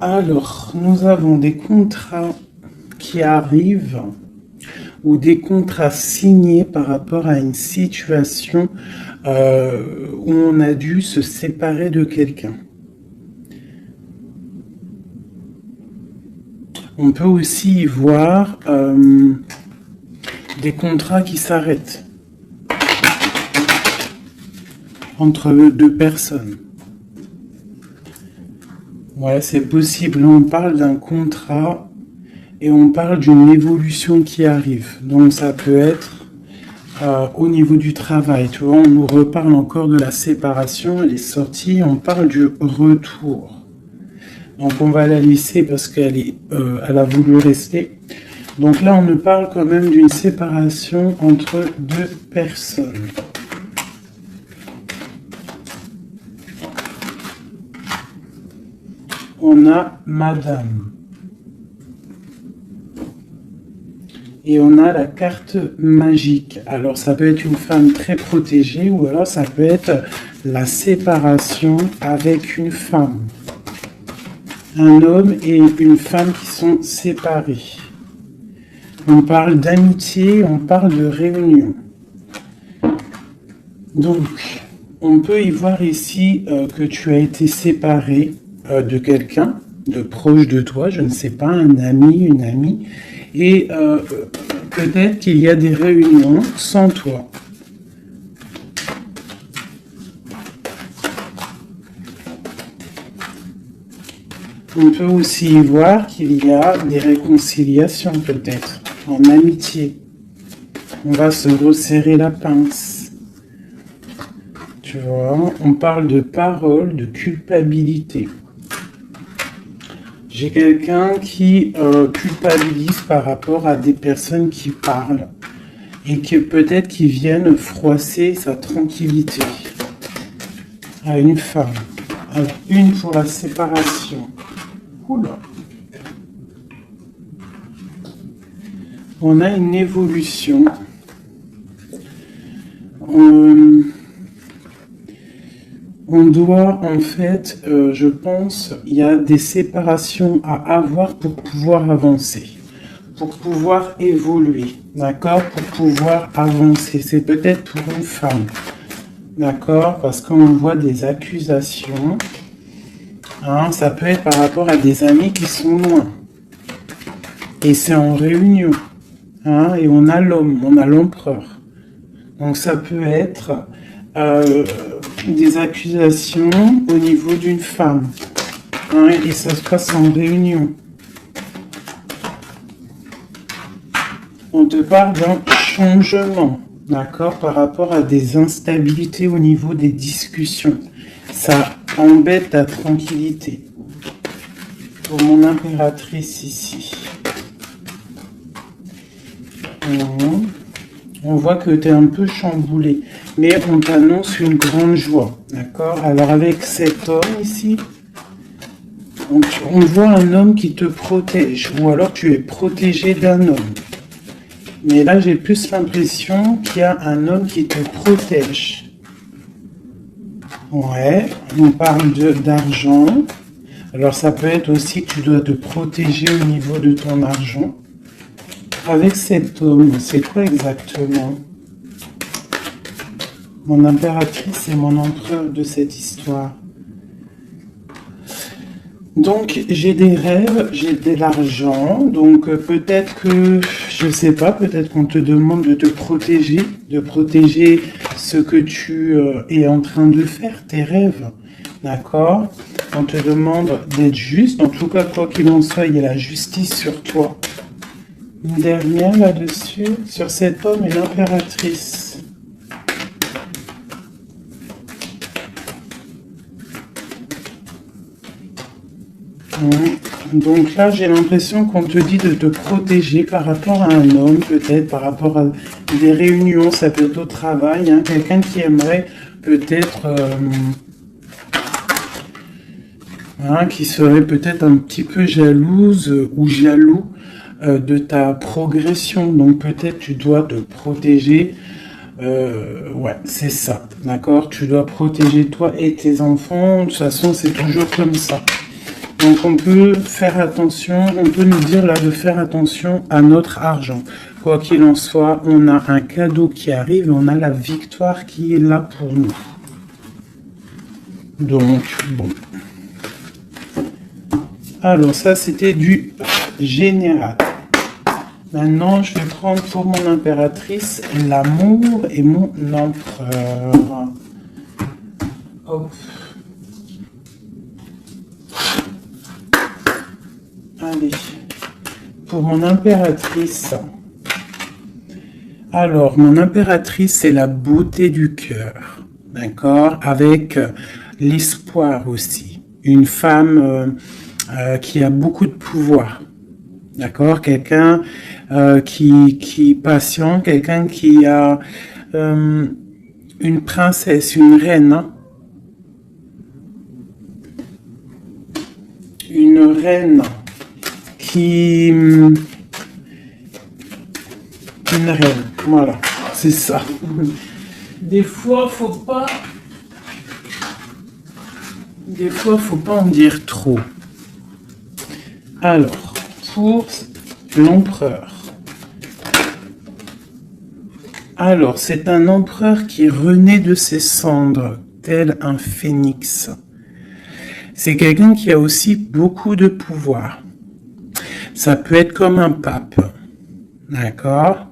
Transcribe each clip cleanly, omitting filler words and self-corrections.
Alors, nous avons des contrats qui arrivent ou des contrats signés par rapport à une situation où on a dû se séparer de quelqu'un. On peut aussi y voir des contrats qui s'arrêtent entre deux personnes. Ouais, c'est possible. Là, on parle d'un contrat et on parle d'une évolution qui arrive. Donc, ça peut être au niveau du travail. Tu vois, on nous reparle encore de la séparation. Elle est sortie. On parle du retour. Donc, on va la laisser parce elle a voulu rester. Donc là, on nous parle quand même d'une séparation entre deux personnes. On a Madame. Et on a la carte magique. Alors, ça peut être une femme très protégée ou alors ça peut être la séparation avec une femme. Un homme et une femme qui sont séparés. On parle d'amitié, on parle de réunion. Donc, on peut y voir ici que tu as été séparé de quelqu'un, de proche de toi, je ne sais pas, un ami, une amie, et peut-être qu'il y a des réunions sans toi. On peut aussi y voir qu'il y a des réconciliations peut-être, en amitié. On va se resserrer la pince. Tu vois, on parle de parole, de culpabilité. J'ai quelqu'un qui culpabilise par rapport à des personnes qui parlent et que peut-être qui viennent froisser sa tranquillité à une femme. Alors, une pour la séparation. Oula. On a une évolution. On doit, en fait, je pense, il y a des séparations à avoir pour pouvoir avancer, pour pouvoir évoluer, d'accord, pour pouvoir avancer. C'est peut-être pour une femme, d'accord, parce qu'on voit des accusations. Hein, ça peut être par rapport à des amis qui sont loin. Et c'est en réunion. Hein, et on a l'homme, on a l'empereur. Donc ça peut être des accusations au niveau d'une femme. Hein, et ça se passe en réunion. On te parle d'un changement, d'accord, par rapport à des instabilités au niveau des discussions. Ça embête ta tranquillité. Pour mon impératrice ici. On voit que tu es un peu chamboulé, mais on t'annonce une grande joie, d'accord? Alors avec cet homme ici, on voit un homme qui te protège, ou alors tu es protégé d'un homme. Mais là, j'ai plus l'impression qu'il y a un homme qui te protège. Ouais, on parle d'argent. Alors ça peut être aussi que tu dois te protéger au niveau de ton argent. Avec cet homme, c'est quoi exactement? Mon impératrice et mon empereur de cette histoire. Donc, j'ai des rêves, j'ai de l'argent, donc peut-être que, je sais pas, peut-être qu'on te demande de protéger ce que tu es en train de faire, tes rêves, d'accord? On te demande d'être juste, en tout cas, quoi qu'il en soit, il y a la justice sur toi. Une dernière là-dessus, sur cet homme et l'impératrice. Donc là, j'ai l'impression qu'on te dit de te protéger par rapport à un homme, peut-être par rapport à des réunions, ça peut être au travail, hein, quelqu'un qui aimerait peut-être, qui serait peut-être un petit peu jalouse ou jaloux de ta progression. Donc peut-être tu dois te protéger. Ouais, c'est ça, d'accord? Tu dois protéger toi et tes enfants. De toute façon, c'est toujours comme ça. Donc on peut faire attention, on peut nous dire là de faire attention à notre argent. Quoi qu'il en soit, on a un cadeau qui arrive et on a la victoire qui est là pour nous. Donc, bon. Alors ça, c'était du général. Maintenant, je vais prendre pour mon impératrice l'amour et mon empereur. Hop. Allez. Pour mon impératrice. Alors, mon impératrice, c'est la beauté du cœur. D'accord? Avec l'espoir aussi. Une femme qui a beaucoup de pouvoir. D'accord? Quelqu'un qui est patient, quelqu'un qui a une princesse, une reine. Hein? Une reine qui... Une reine, voilà, c'est ça. Des fois, faut pas en dire trop. Alors, pour l'empereur. Alors, c'est un empereur qui renaît de ses cendres, tel un phénix. C'est quelqu'un qui a aussi beaucoup de pouvoir. Ça peut être comme un pape, d'accord?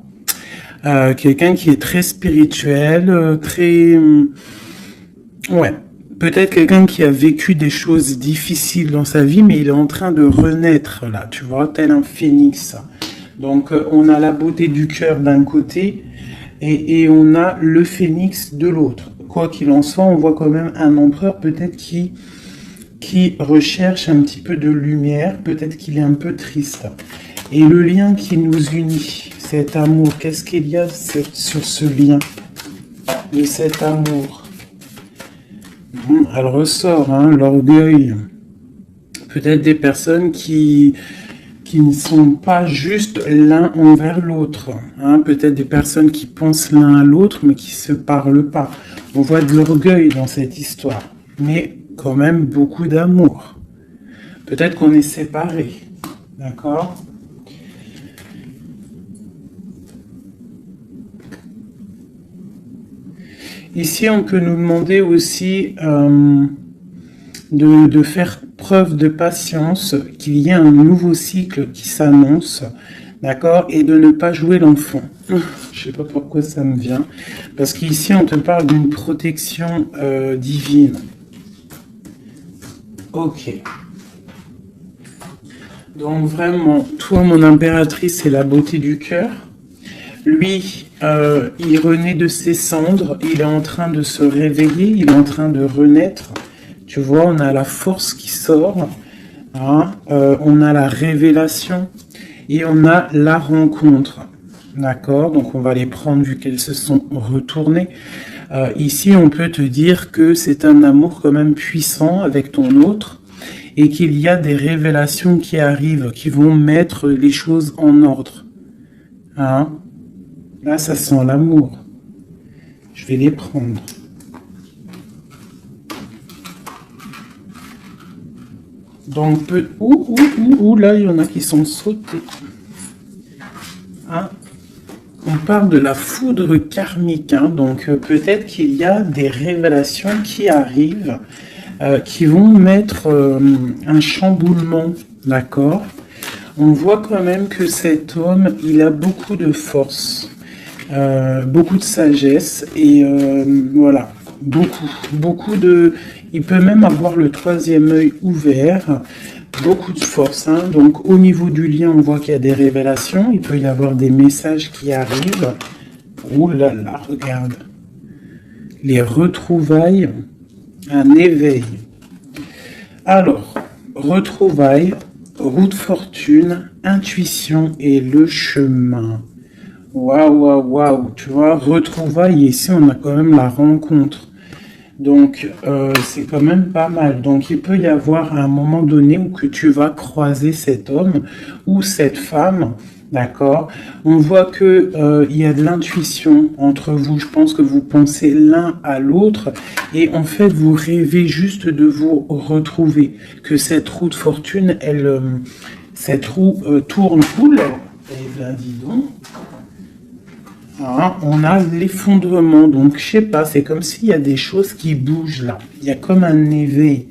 Quelqu'un qui est très spirituel, très... ouais. Peut-être quelqu'un qui a vécu des choses difficiles dans sa vie, mais il est en train de renaître là, tu vois, tel un phénix. Donc, on a la beauté du cœur d'un côté et on a le phénix de l'autre. Quoi qu'il en soit, on voit quand même un empereur peut-être qui recherche un petit peu de lumière, peut-être qu'il est un peu triste. Et le lien qui nous unit, cet amour, qu'est-ce qu'il y a sur ce lien de cet amour? Elle ressort, hein, l'orgueil. Peut-être des personnes qui ne sont pas juste l'un envers l'autre. Hein. Peut-être des personnes qui pensent l'un à l'autre, mais qui ne se parlent pas. On voit de l'orgueil dans cette histoire. Mais quand même beaucoup d'amour. Peut-être qu'on est séparés. D'accord ? Ici, on peut nous demander aussi de faire preuve de patience, qu'il y ait un nouveau cycle qui s'annonce, d'accord, et de ne pas jouer l'enfant. Je sais pas pourquoi ça me vient, parce qu'ici, on te parle d'une protection divine. Ok. Donc vraiment, toi, mon impératrice, c'est la beauté du cœur. Lui, il renaît de ses cendres, il est en train de se réveiller, il est en train de renaître. Tu vois, on a la force qui sort, hein, on a la révélation et on a la rencontre. D'accord? Donc on va les prendre vu qu'elles se sont retournées. Ici, on peut te dire que c'est un amour quand même puissant avec ton autre et qu'il y a des révélations qui arrivent, qui vont mettre les choses en ordre. Hein? Là, ça sent l'amour. Je vais les prendre. Donc, là, il y en a qui sont sautés. Hein? On parle de la foudre karmique. Hein? Donc, peut-être qu'il y a des révélations qui arrivent, qui vont mettre un chamboulement. D'accord? On voit quand même que cet homme, il a beaucoup de force. Beaucoup de sagesse et voilà, beaucoup de... Il peut même avoir le troisième œil ouvert, beaucoup de force. Hein. Donc au niveau du lien, on voit qu'il y a des révélations, il peut y avoir des messages qui arrivent. Oh là là, regarde. Les retrouvailles, un éveil. Alors, retrouvailles, roue de fortune, intuition et le chemin. Waouh, tu vois, retrouvailles, ici on a quand même la rencontre. Donc, c'est quand même pas mal. Donc, il peut y avoir un moment donné où que tu vas croiser cet homme ou cette femme D'accord? On voit que il y a de l'intuition entre vous. Je pense que vous pensez l'un à l'autre et en fait vous rêvez juste de vous retrouver. Que cette roue de fortune, cette roue tourne cool. Eh bien, dis donc. Hein, on a l'effondrement. Donc, je sais pas, c'est comme s'il y a des choses qui bougent là. Il y a comme un éveil.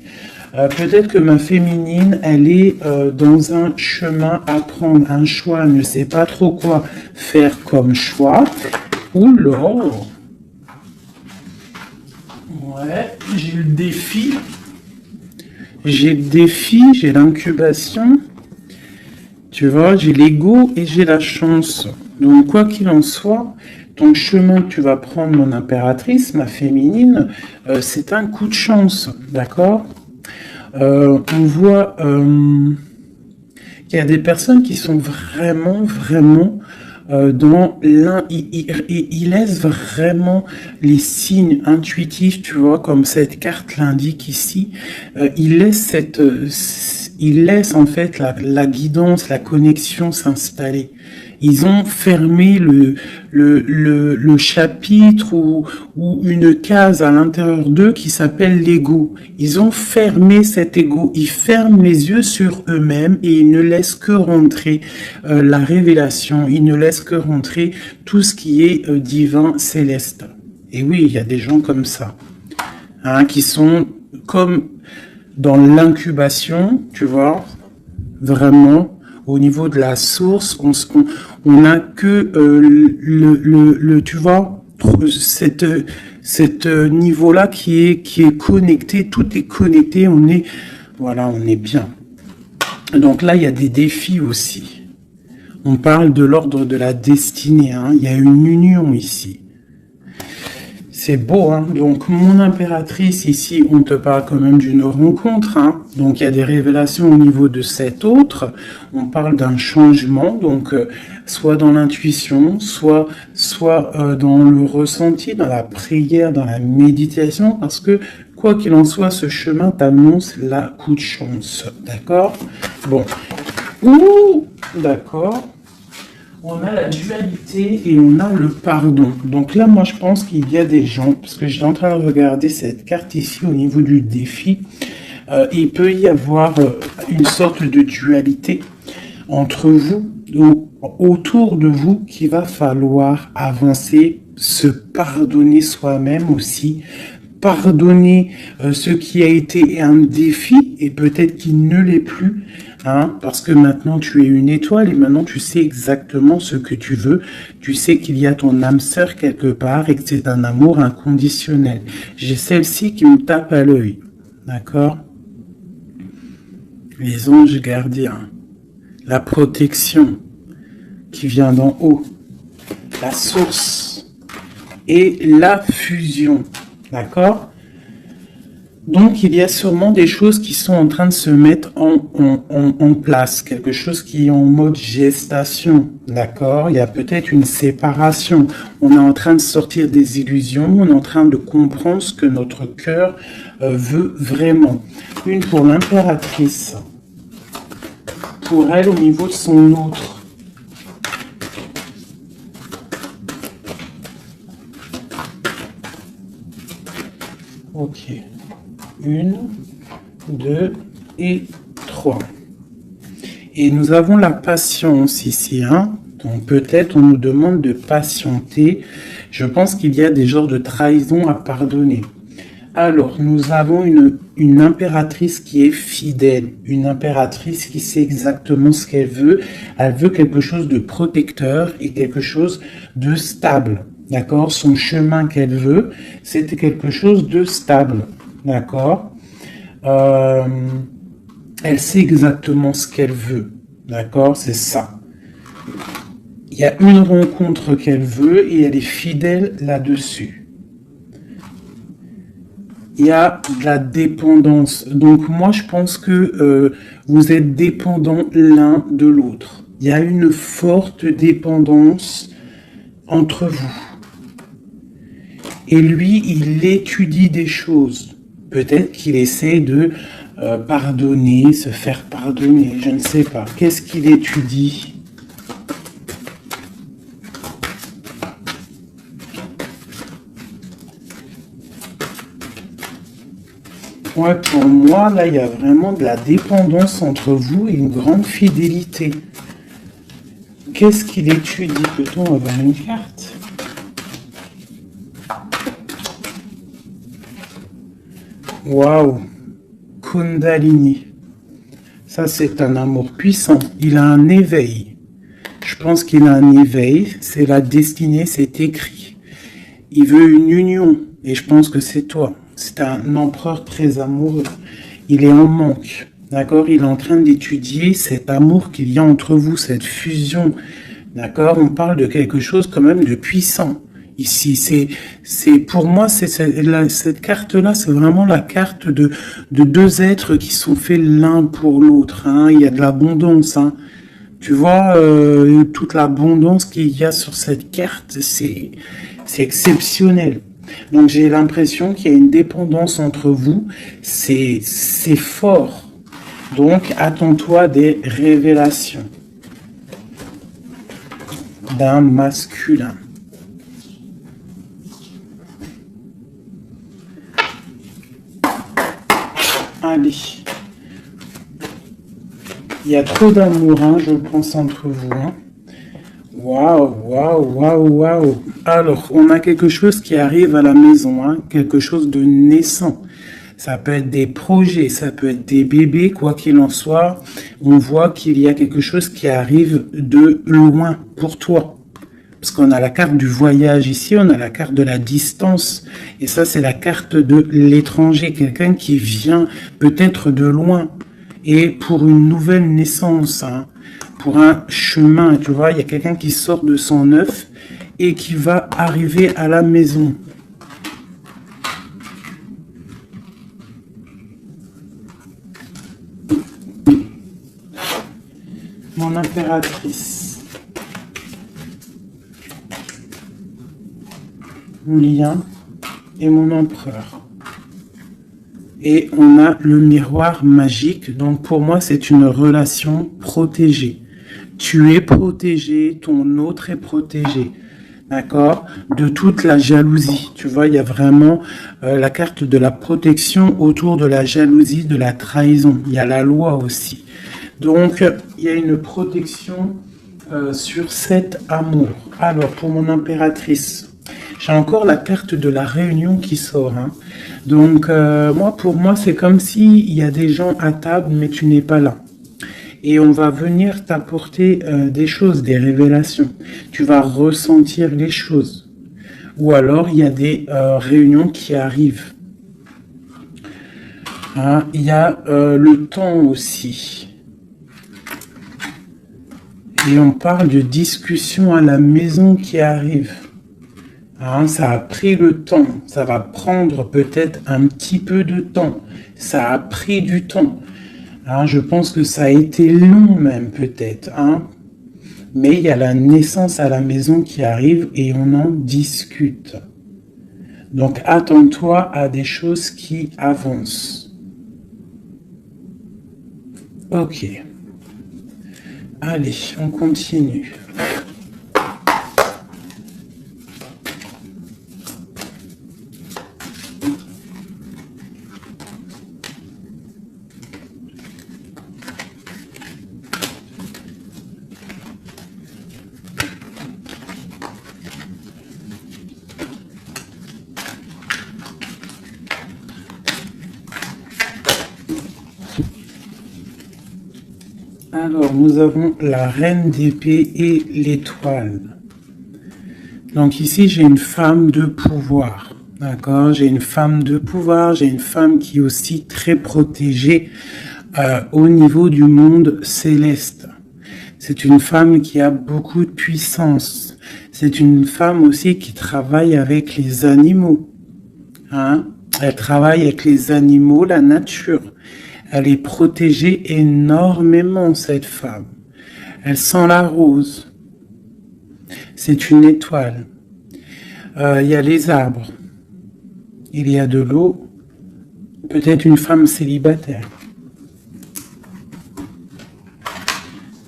Peut-être que ma féminine, elle est dans un chemin à prendre, un choix, elle ne sait pas trop quoi faire comme choix. Oula! Ouais, j'ai le défi. J'ai le défi, j'ai l'incubation. Tu vois, j'ai l'ego et j'ai la chance. Donc, quoi qu'il en soit, ton chemin que tu vas prendre, mon impératrice, ma féminine, c'est un coup de chance, d'accord? On voit qu'il y a des personnes qui sont vraiment dans l'un, ils laissent vraiment les signes intuitifs, tu vois, comme cette carte l'indique ici. Ils laissent ils laissent en fait la guidance, la connexion s'installer. Ils ont fermé le chapitre ou une case à l'intérieur d'eux qui s'appelle l'ego. Ils ont fermé cet ego. Ils ferment les yeux sur eux-mêmes et ils ne laissent que rentrer la révélation. Ils ne laissent que rentrer tout ce qui est divin, céleste. Et oui, il y a des gens comme ça, hein, qui sont comme dans l'incubation, tu vois, vraiment. Au niveau de la source, on a que tu vois, cette niveau-là qui est connecté, tout est connecté, on est bien. Donc là, il y a des défis aussi. On parle de l'ordre de la destinée, hein. Il y a une union ici. C'est beau, hein. Donc, mon impératrice, ici, on te parle quand même d'une rencontre, hein. Donc, il y a des révélations au niveau de cet autre. On parle d'un changement, donc, soit dans l'intuition, soit dans le ressenti, dans la prière, dans la méditation, parce que, quoi qu'il en soit, ce chemin t'annonce la coup de chance. D'accord? Bon. Ouh, d'accord. On a la dualité et on a le pardon. Donc là, moi, je pense qu'il y a des gens, parce que j'étais en train de regarder cette carte ici au niveau du défi, il peut y avoir une sorte de dualité entre vous, ou autour de vous, qu'il va falloir avancer, se pardonner soi-même aussi, pardonner ce qui a été un défi et peut-être qu'il ne l'est plus, hein, parce que maintenant tu es une étoile et maintenant tu sais exactement ce que tu veux, tu sais qu'il y a ton âme sœur quelque part et que c'est un amour inconditionnel. J'ai celle-ci qui me tape à l'œil, d'accord? Les anges gardiens, la protection qui vient d'en haut, la source et la fusion. D'accord? Donc, il y a sûrement des choses qui sont en train de se mettre en place. Quelque chose qui est en mode gestation. D'accord? Il y a peut-être une séparation. On est en train de sortir des illusions. On est en train de comprendre ce que notre cœur veut vraiment. Une pour l'impératrice. Pour elle, au niveau de son autre. Ok. 1, 2 et 3. Et nous avons la patience ici, hein. Donc peut-être on nous demande de patienter. Je pense qu'il y a des genres de trahison à pardonner. Alors, nous avons une impératrice qui est fidèle, une impératrice qui sait exactement ce qu'elle veut. Elle veut quelque chose de protecteur et quelque chose de stable. D'accord? Son chemin qu'elle veut, c'était quelque chose de stable. D'accord? Elle sait exactement ce qu'elle veut. D'accord? C'est ça. Il y a une rencontre qu'elle veut et elle est fidèle là-dessus. Il y a de la dépendance. Donc moi, je pense que vous êtes dépendants l'un de l'autre. Il y a une forte dépendance entre vous. Et lui, il étudie des choses. Peut-être qu'il essaie de pardonner, se faire pardonner, je ne sais pas. Qu'est-ce qu'il étudie? Ouais, pour moi, là, il y a vraiment de la dépendance entre vous et une grande fidélité. Qu'est-ce qu'il étudie? Peut-on avoir une carte? Waouh! Kundalini. Ça, c'est un amour puissant. Il a un éveil. Je pense qu'il a un éveil. C'est la destinée, c'est écrit. Il veut une union. Et je pense que c'est toi. C'est un empereur très amoureux. Il est en manque. D'accord? Il est en train d'étudier cet amour qu'il y a entre vous, cette fusion. D'accord? On parle de quelque chose quand même de puissant. Ici, pour moi, cette carte-là, c'est vraiment la carte de deux êtres qui sont faits l'un pour l'autre. Hein. Il y a de l'abondance. Hein. Tu vois, toute l'abondance qu'il y a sur cette carte, c'est exceptionnel. Donc, j'ai l'impression qu'il y a une dépendance entre vous. C'est fort. Donc, attends-toi des révélations d'un masculin. Allez. Il y a trop d'amour, hein, je pense, entre vous. Hein. Waouh, waouh, waouh, waouh. Alors, on a quelque chose qui arrive à la maison, hein, quelque chose de naissant. Ça peut être des projets, ça peut être des bébés, quoi qu'il en soit. On voit qu'il y a quelque chose qui arrive de loin pour toi. Parce qu'on a la carte du voyage ici, on a la carte de la distance. Et ça, c'est la carte de l'étranger, quelqu'un qui vient peut-être de loin. Et pour une nouvelle naissance, hein, pour un chemin, tu vois, il y a quelqu'un qui sort de son œuf et qui va arriver à la maison. Mon impératrice. Mon lien et mon empereur. Et on a le miroir magique. Donc pour moi, c'est une relation protégée. Tu es protégé, ton autre est protégé. D'accord? De toute la jalousie. Tu vois, il y a vraiment la carte de la protection autour de la jalousie, de la trahison. Il y a la loi aussi. Donc, il y a une protection sur cet amour. Alors, pour mon impératrice, j'ai encore la carte de la réunion qui sort. Hein. Donc, pour moi, c'est comme s'il y a des gens à table, mais tu n'es pas là. Et on va venir t'apporter des choses, des révélations. Tu vas ressentir les choses. Ou alors, il y a des réunions qui arrivent. Hein, il y a le temps aussi. Et on parle de discussion à la maison qui arrive. Hein, ça a pris le temps. Ça va prendre peut-être un petit peu de temps. Ça a pris du temps. Hein, je pense que ça a été long même peut-être. Hein. Mais il y a la naissance à la maison qui arrive et on en discute. Donc attends-toi à des choses qui avancent. Ok. Allez, on continue. Alors, nous avons la reine d'épée et l'étoile. Donc ici, j'ai une femme de pouvoir. D'accord? J'ai une femme de pouvoir, j'ai une femme qui est aussi très protégée au niveau du monde céleste. C'est une femme qui a beaucoup de puissance. C'est une femme aussi qui travaille avec les animaux. Hein? Elle travaille avec les animaux, la nature. Elle est protégée énormément, cette femme. Elle sent la rose. C'est une étoile. Il y a les arbres. Il y a de l'eau. Peut-être une femme célibataire.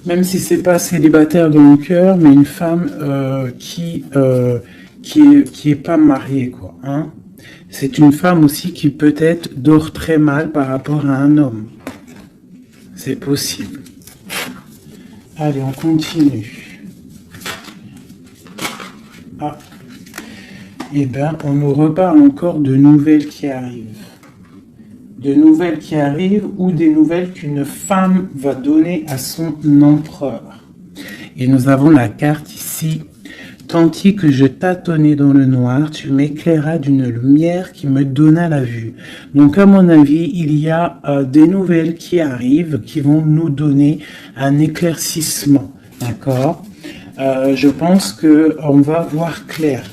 Même si c'est pas célibataire dans le cœur, mais une femme qui est pas mariée, quoi. Hein. C'est une femme aussi qui peut-être dort très mal par rapport à un homme. C'est possible. Allez, on continue. Ah. Eh bien, on nous reparle encore de nouvelles qui arrivent. De nouvelles qui arrivent ou des nouvelles qu'une femme va donner à son empereur. Et nous avons la carte ici. Tandis que je tâtonnais dans le noir, tu m'éclairas d'une lumière qui me donna la vue. Donc, à mon avis, il y a des nouvelles qui arrivent, qui vont nous donner un éclaircissement. D'accord? Je pense qu'on va voir clair.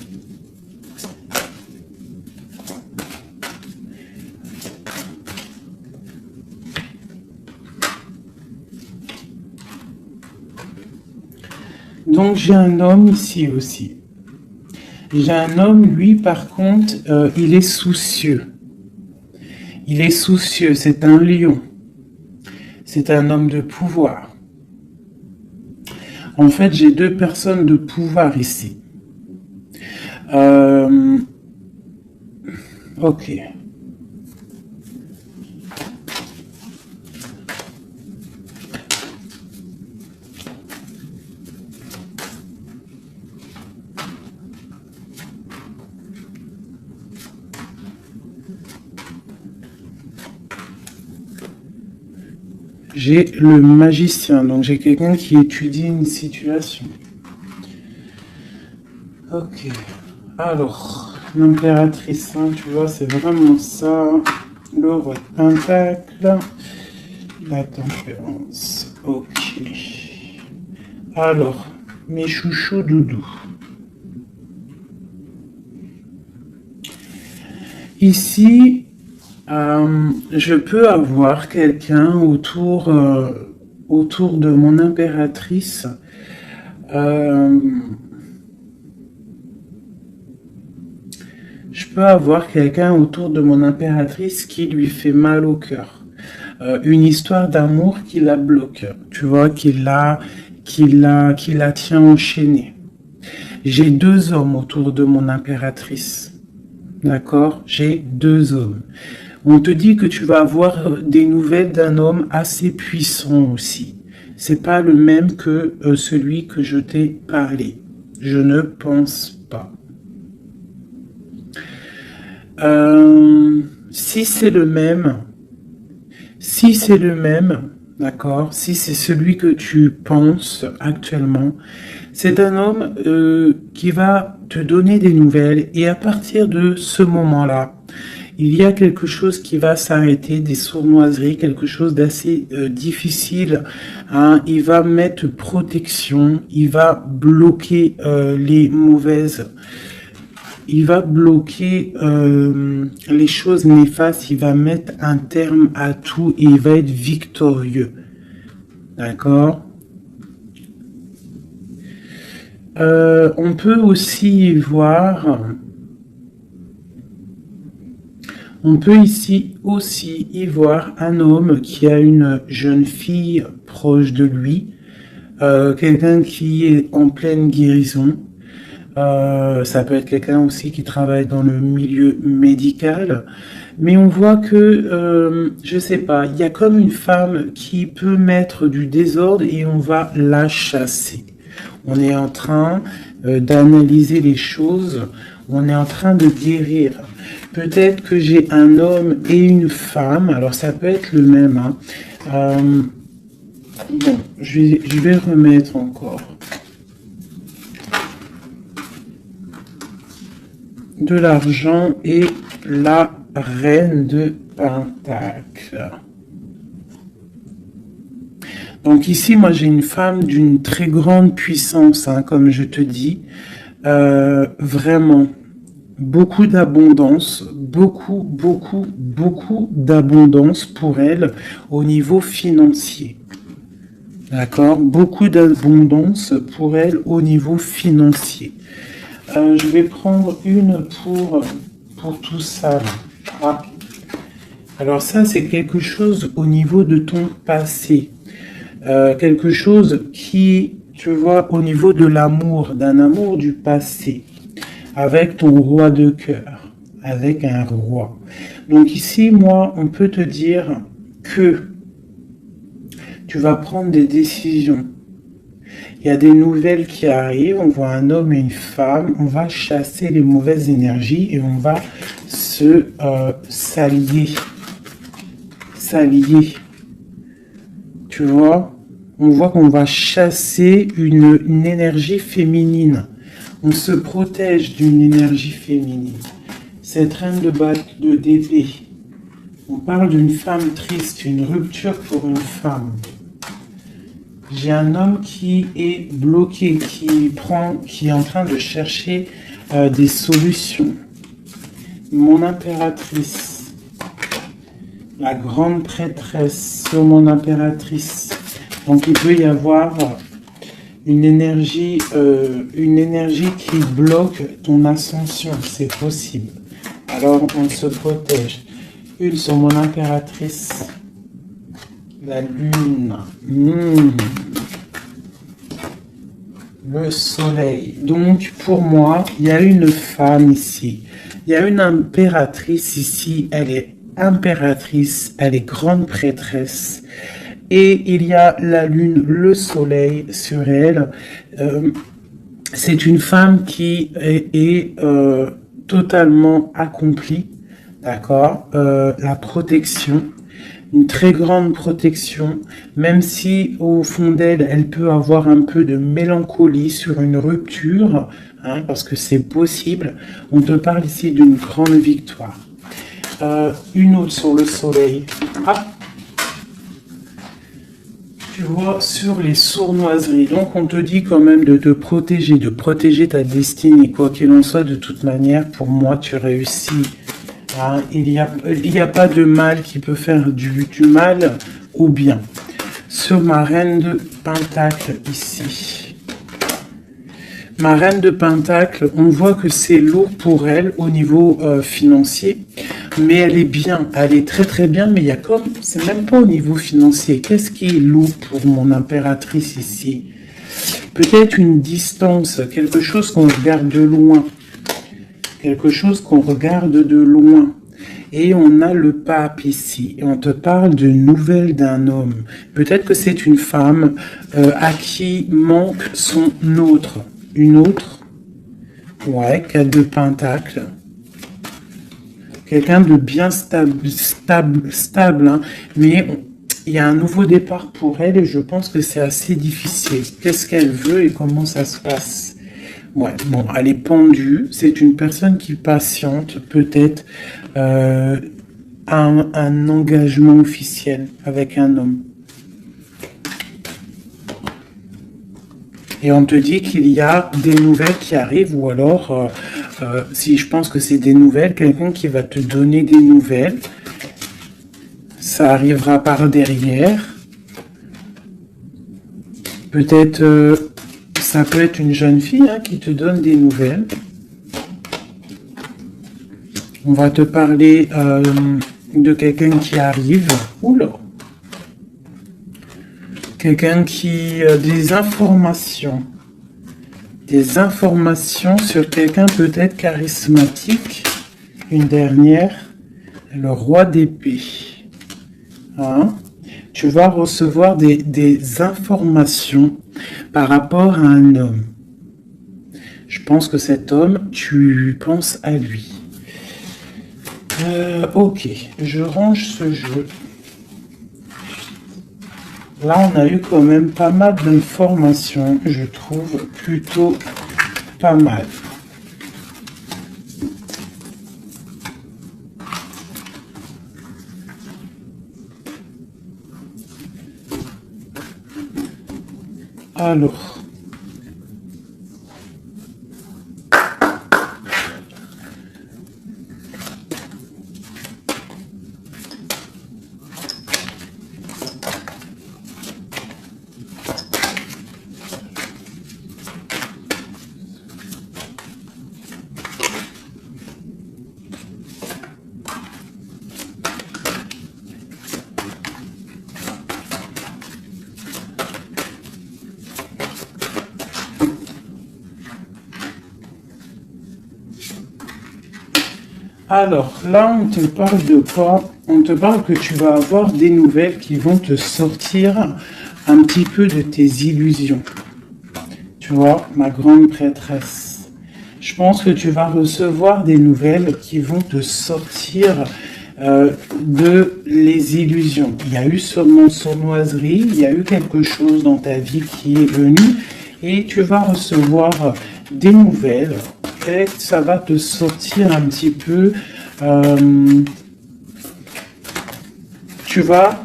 Donc, j'ai un homme ici aussi. J'ai un homme, lui, par contre, il est soucieux. Il est soucieux, c'est un lion. C'est un homme de pouvoir. En fait, j'ai deux personnes de pouvoir ici. Ok. J'ai le magicien, donc j'ai quelqu'un qui étudie une situation. Ok. Alors, l'impératrice, hein, tu vois, c'est vraiment ça. Le roi de pentacle. La tempérance. Ok. Alors, mes chouchous doudous. Ici, je peux avoir quelqu'un autour de mon impératrice. Je peux avoir quelqu'un autour de mon impératrice qui lui fait mal au cœur. Une histoire d'amour qui la bloque, tu vois, qui la tient enchaînée. J'ai deux hommes autour de mon impératrice. D'accord? J'ai deux hommes. On te dit que tu vas avoir des nouvelles d'un homme assez puissant aussi. C'est pas le même que celui que je t'ai parlé. Je ne pense pas. Si c'est le même, d'accord, si c'est celui que tu penses actuellement, c'est un homme qui va te donner des nouvelles et à partir de ce moment-là, il y a quelque chose qui va s'arrêter, des sournoiseries, quelque chose d'assez difficile. Hein. Il va mettre protection, il va bloquer les mauvaises. Il va bloquer les choses néfastes, il va mettre un terme à tout et il va être victorieux. D'accord? On peut aussi voir... On peut ici aussi y voir un homme qui a une jeune fille proche de lui, quelqu'un qui est en pleine guérison. Ça peut être quelqu'un aussi qui travaille dans le milieu médical. Mais on voit que, je sais pas, il y a comme une femme qui peut mettre du désordre et on va la chasser. On est en train d'analyser les choses, on est en train de guérir. Peut-être que j'ai un homme et une femme, alors ça peut être le même. Hein. Bon, je vais remettre encore. De l'argent et la reine de Pentacle. Donc ici, moi j'ai une femme d'une très grande puissance, hein, comme je te dis. Vraiment, beaucoup d'abondance, beaucoup d'abondance pour elle au niveau financier. D'accord? Beaucoup d'abondance pour elle au niveau financier. Je vais prendre une pour tout ça. Ah. Alors ça, c'est quelque chose au niveau de ton passé. Quelque chose qui, tu vois, au niveau de l'amour, d'un amour du passé, avec ton roi de cœur. avec un roi. Donc ici, moi, on peut te dire que tu vas prendre des décisions. Il y a des nouvelles qui arrivent, on voit un homme et une femme, on va chasser les mauvaises énergies et on va s'allier. S'allier. Tu vois, on voit qu'on va chasser une énergie féminine. On se protège d'une énergie féminine. Cette reine de d'épée. On parle d'une femme triste, une rupture pour une femme. J'ai un homme qui est bloqué, qui est en train de chercher des solutions. Mon impératrice, la grande prêtresse sur mon impératrice. Donc il peut y avoir une énergie qui bloque ton ascension, c'est possible. Alors on se protège. Une sur mon impératrice. La lune, le soleil. Donc, pour moi, il y a une femme ici. Il y a une impératrice ici. Elle est impératrice. Elle est grande prêtresse. Et il y a la lune, le soleil sur elle. C'est une femme qui est totalement accomplie. D'accord, la protection. Une très grande protection, même si au fond d'elle, elle peut avoir un peu de mélancolie sur une rupture, hein, parce que c'est possible. On te parle ici d'une grande victoire. Une autre sur le soleil. Ah, tu vois, sur les sournoiseries. Donc on te dit quand même de te protéger, de protéger ta destinée. Quoi qu'il en soit, de toute manière, pour moi, tu réussis. Ah, il n'y a pas de mal qui peut faire du mal au bien. Sur ma reine de Pentacle ici. Ma reine de Pentacle, on voit que c'est lourd pour elle au niveau financier. Mais elle est bien, elle est très très bien, mais il y a comme, c'est même pas au niveau financier. Qu'est-ce qui est lourd pour mon impératrice ici? Peut-être une distance, quelque chose qu'on regarde de loin. Quelque chose qu'on regarde de loin. Et on a le pape ici. Et on te parle de nouvelles d'un homme. Peut-être que c'est une femme à qui manque son autre. Une autre. Ouais, 4 de pentacle. Quelqu'un de bien stable hein. Mais il y a un nouveau départ pour elle et je pense que c'est assez difficile. Qu'est-ce qu'elle veut et comment ça se passe? Ouais, bon, elle est pendue. C'est une personne qui patiente, peut-être un engagement officiel avec un homme. Et on te dit qu'il y a des nouvelles qui arrivent, ou alors, si je pense que c'est des nouvelles, quelqu'un qui va te donner des nouvelles. Ça arrivera par derrière. Peut-être... ça peut être une jeune fille hein, qui te donne des nouvelles. On va te parler de quelqu'un qui arrive. Oula. Quelqu'un qui a des informations. Des informations sur quelqu'un peut-être charismatique. Une dernière. Le roi d'épée. Hein? Tu vas recevoir des informations par rapport à un homme. Je pense que cet homme, tu penses à lui. Ok, je range ce jeu. Là, on a eu quand même pas mal d'informations. Je trouve plutôt pas mal. Alors... Alors, là, on te parle de quoi? On te parle que tu vas avoir des nouvelles qui vont te sortir un petit peu de tes illusions. Tu vois, ma grande prêtresse. Je pense que tu vas recevoir des nouvelles qui vont te sortir de les illusions. Il y a eu sûrement sournoiserie, il y a eu quelque chose dans ta vie qui est venu et tu vas recevoir des nouvelles. Et ça va te sortir un petit peu. Tu vas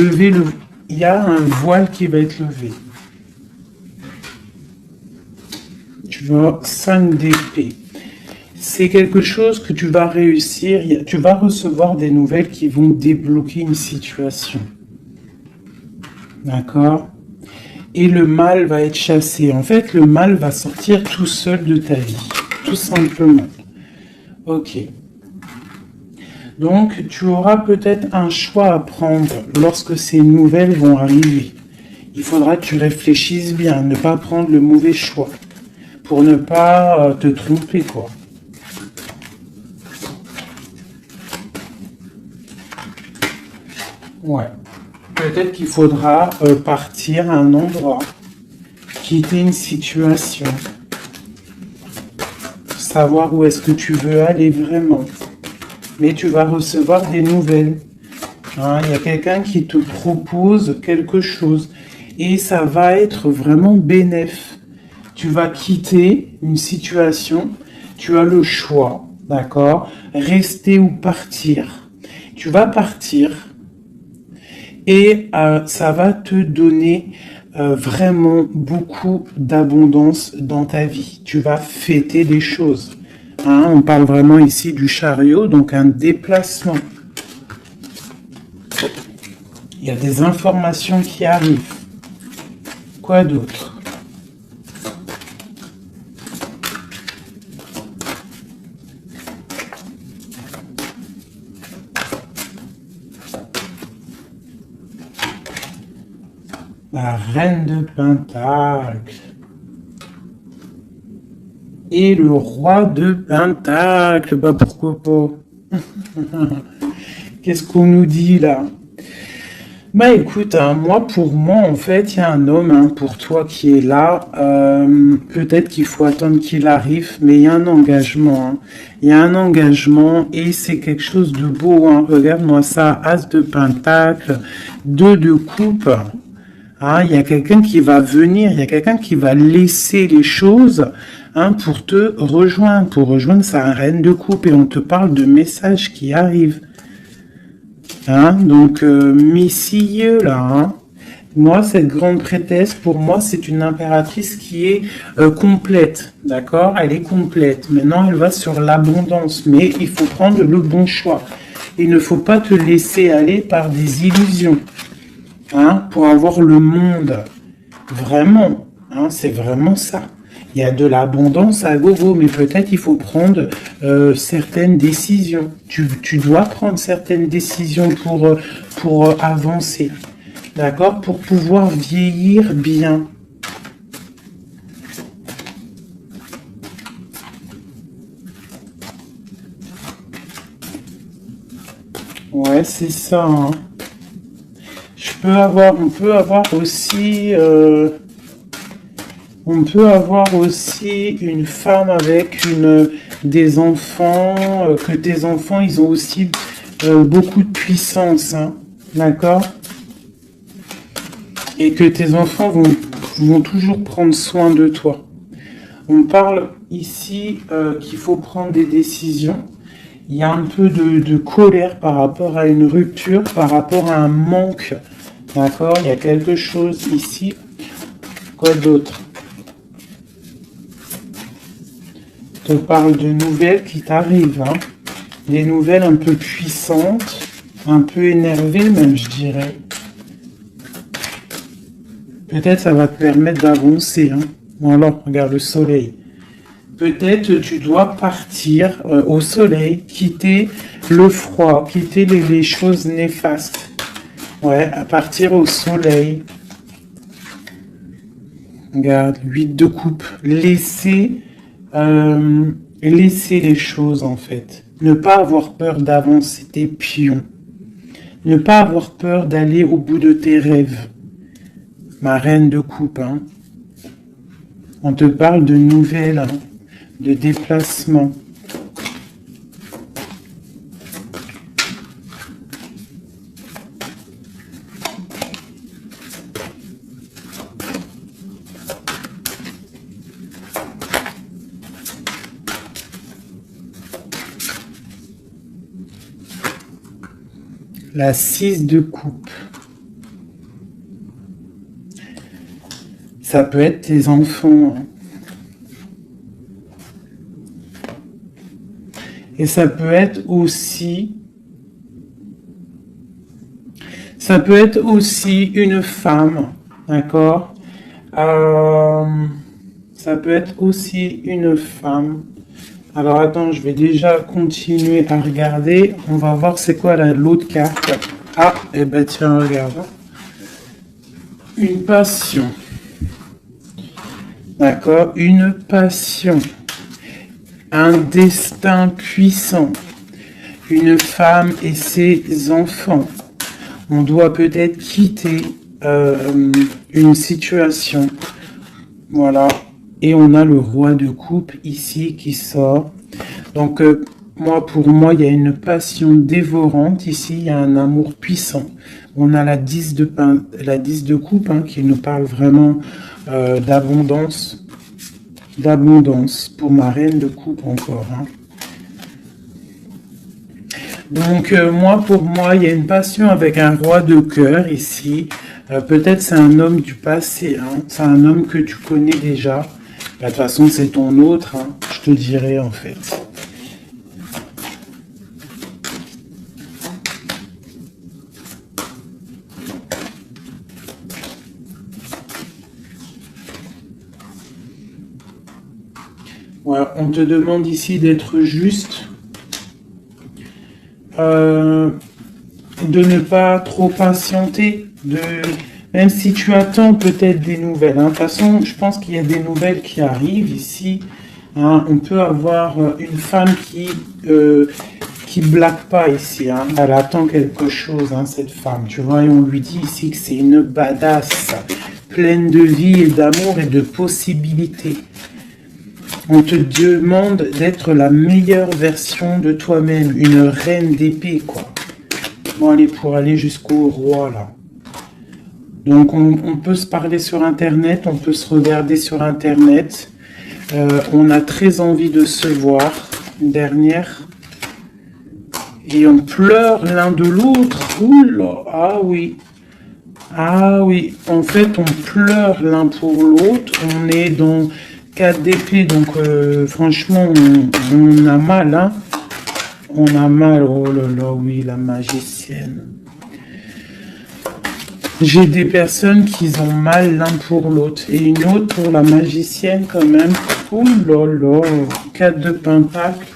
lever le... Il y a un voile qui va être levé. Tu vois, 5 d'épée. C'est quelque chose que tu vas réussir. Tu vas recevoir des nouvelles qui vont débloquer une situation. D'accord? Et le mal va être chassé. En fait, le mal va sortir tout seul de ta vie. Tout simplement. Ok. Donc, tu auras peut-être un choix à prendre lorsque ces nouvelles vont arriver. Il faudra que tu réfléchisses bien, ne pas prendre le mauvais choix. Pour ne pas te tromper, quoi. Ouais. Peut-être qu'il faudra partir à un endroit, quitter une situation, savoir où est-ce que tu veux aller vraiment. Mais tu vas recevoir des nouvelles. Hein, il y a quelqu'un qui te propose quelque chose et ça va être vraiment bénéf. Tu vas quitter une situation, tu as le choix, d'accord? Rester ou partir. Tu vas partir et ça va te donner vraiment beaucoup d'abondance dans ta vie. Tu vas fêter des choses. Hein, on parle vraiment ici du chariot, donc un déplacement. Il y a des informations qui arrivent. Quoi d'autre? La reine de Pentacle. Et le roi de Pentacle. Bah pourquoi pas? Qu'est-ce qu'on nous dit là? Bah écoute, hein, moi pour moi en fait il y a un homme hein, pour toi qui est là. Peut-être qu'il faut attendre qu'il arrive, mais il y a un engagement. Hein. Il y a un engagement et c'est quelque chose de beau. Hein. Regarde-moi ça, as de Pentacle, 2 de coupe. Ah, il y a quelqu'un qui va venir, il y a quelqu'un qui va laisser les choses hein, pour te rejoindre, sa reine de coupe. Et on te parle de messages qui arrivent. Hein, donc, messilleux là. Hein. Moi, cette grande prêtresse, pour moi, c'est une impératrice qui est complète. D'accord? Elle est complète. Maintenant, elle va sur l'abondance. Mais il faut prendre le bon choix. Il ne faut pas te laisser aller par des illusions. Hein, pour avoir le monde. Vraiment. Hein, c'est vraiment ça. Il y a de l'abondance à gogo, mais peut-être il faut prendre certaines décisions. Tu dois prendre certaines décisions pour avancer. D'accord? Pour pouvoir vieillir bien. Ouais, c'est ça. Hein. On peut avoir aussi une femme avec des enfants, que tes enfants, ils ont aussi beaucoup de puissance, hein, d'accord? Et que tes enfants vont toujours prendre soin de toi. On parle ici qu'il faut prendre des décisions. Il y a un peu de colère par rapport à une rupture, par rapport à un manque. D'accord? Il y a quelque chose ici. Quoi d'autre? Je te parle de nouvelles qui t'arrivent. Hein? Des nouvelles un peu puissantes, un peu énervées même, je dirais. Peut-être ça va te permettre d'avancer. Hein? Voilà, regarde le soleil. Peut-être tu dois partir au soleil, quitter le froid, quitter les choses néfastes. Ouais, à partir au soleil. Regarde, 8 de coupe. Laisser les choses, en fait. Ne pas avoir peur d'avancer tes pions. Ne pas avoir peur d'aller au bout de tes rêves. Ma reine de coupe, hein. On te parle de nouvelles, hein, de déplacements. La 6 de coupe. Ça peut être tes enfants. Hein. Et ça peut être aussi... Ça peut être aussi une femme. D'accord? Ça peut être aussi une femme. Alors attends, je vais déjà continuer à regarder. On va voir c'est quoi l'autre carte. Ah, eh ben tiens, regarde. Une passion. D'accord? Une passion. Un destin puissant. Une femme et ses enfants. On doit peut-être quitter une situation. Voilà. Et on a le roi de coupe ici qui sort. Donc, pour moi, il y a une passion dévorante. Ici, il y a un amour puissant. On a la 10 de coupe hein, qui nous parle vraiment d'abondance. D'abondance pour ma reine de coupe encore. Hein. Donc, pour moi, il y a une passion avec un roi de cœur ici. Peut-être c'est un homme du passé. Hein. C'est un homme que tu connais déjà. De toute façon, c'est ton autre, hein, je te dirais en fait. Voilà, on te demande ici d'être juste, de ne pas trop patienter, même si tu attends peut-être des nouvelles. Hein. De toute façon, je pense qu'il y a des nouvelles qui arrivent ici. Hein. On peut avoir une femme qui blague pas ici. Hein. Elle attend quelque chose, hein, cette femme. Tu vois, et on lui dit ici que c'est une badass, pleine de vie et d'amour et de possibilités. On te demande d'être la meilleure version de toi-même. Une reine d'épée, quoi. Bon, allez, pour aller jusqu'au roi, là. Donc, on peut se parler sur Internet, on peut se regarder sur Internet. On a très envie de se voir. Une dernière. Et on pleure l'un de l'autre. Oula, ah oui. Ah oui, en fait, on pleure l'un pour l'autre. On est dans 4 d'épée, donc franchement, on a mal. Hein. On a mal. Oh là là, oui, la magicienne. J'ai des personnes qui ont mal l'un pour l'autre. Et une autre pour la magicienne quand même. Oh là là. 4 de pentacle.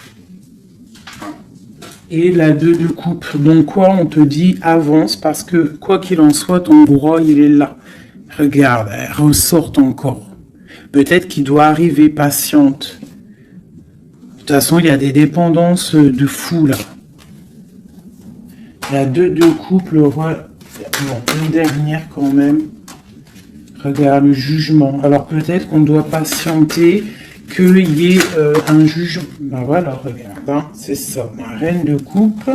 Et la 2 de coupe. Donc quoi, on te dit avance parce que quoi qu'il en soit, ton roi, il est là. Regarde, elle ressort encore. Peut-être qu'il doit arriver patiente. De toute façon, il y a des dépendances de fou là. La 2 de coupe, le roi... Bon, une dernière quand même. Regarde le jugement. Alors peut-être qu'on doit patienter qu'il y ait un jugement. Ben voilà, regarde, hein, c'est ça. Ma reine de coupe.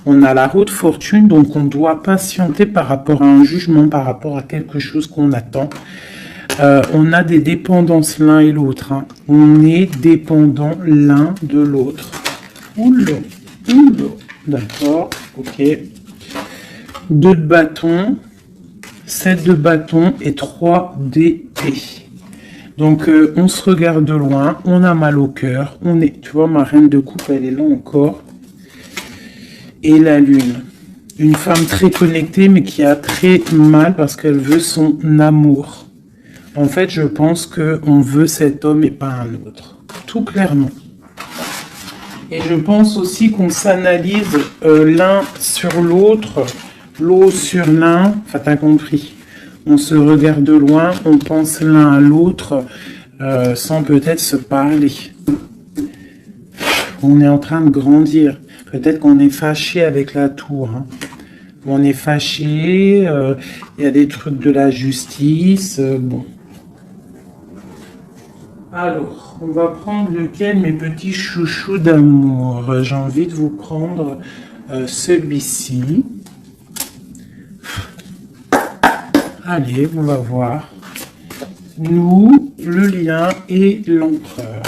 On a la haute fortune, donc on doit patienter par rapport à un jugement, par rapport à quelque chose qu'on attend. On a des dépendances l'un et l'autre. Hein. On est dépendant l'un de l'autre. Oula, oula. D'accord, ok. 2 de bâton, 7 de bâton et 3 d'épée. Donc, on se regarde de loin, on a mal au cœur. On est, tu vois, ma reine de coupe, elle est là encore. Et la lune. Une femme très connectée, mais qui a très mal parce qu'elle veut son amour. En fait, je pense qu'on veut cet homme et pas un autre. Tout clairement. Et je pense aussi qu'on s'analyse l'un sur l'autre, l'eau sur l'un. Enfin, t'as compris. On se regarde de loin, on pense l'un à l'autre sans peut-être se parler. On est en train de grandir. Peut-être qu'on est fâché avec la tour. Hein. On est fâché, il y a des trucs de la justice. Bon. Alors, on va prendre lequel, mes petits chouchous d'amour? J'ai envie de vous prendre celui-ci. Allez, on va voir. Nous, le lien et l'empereur.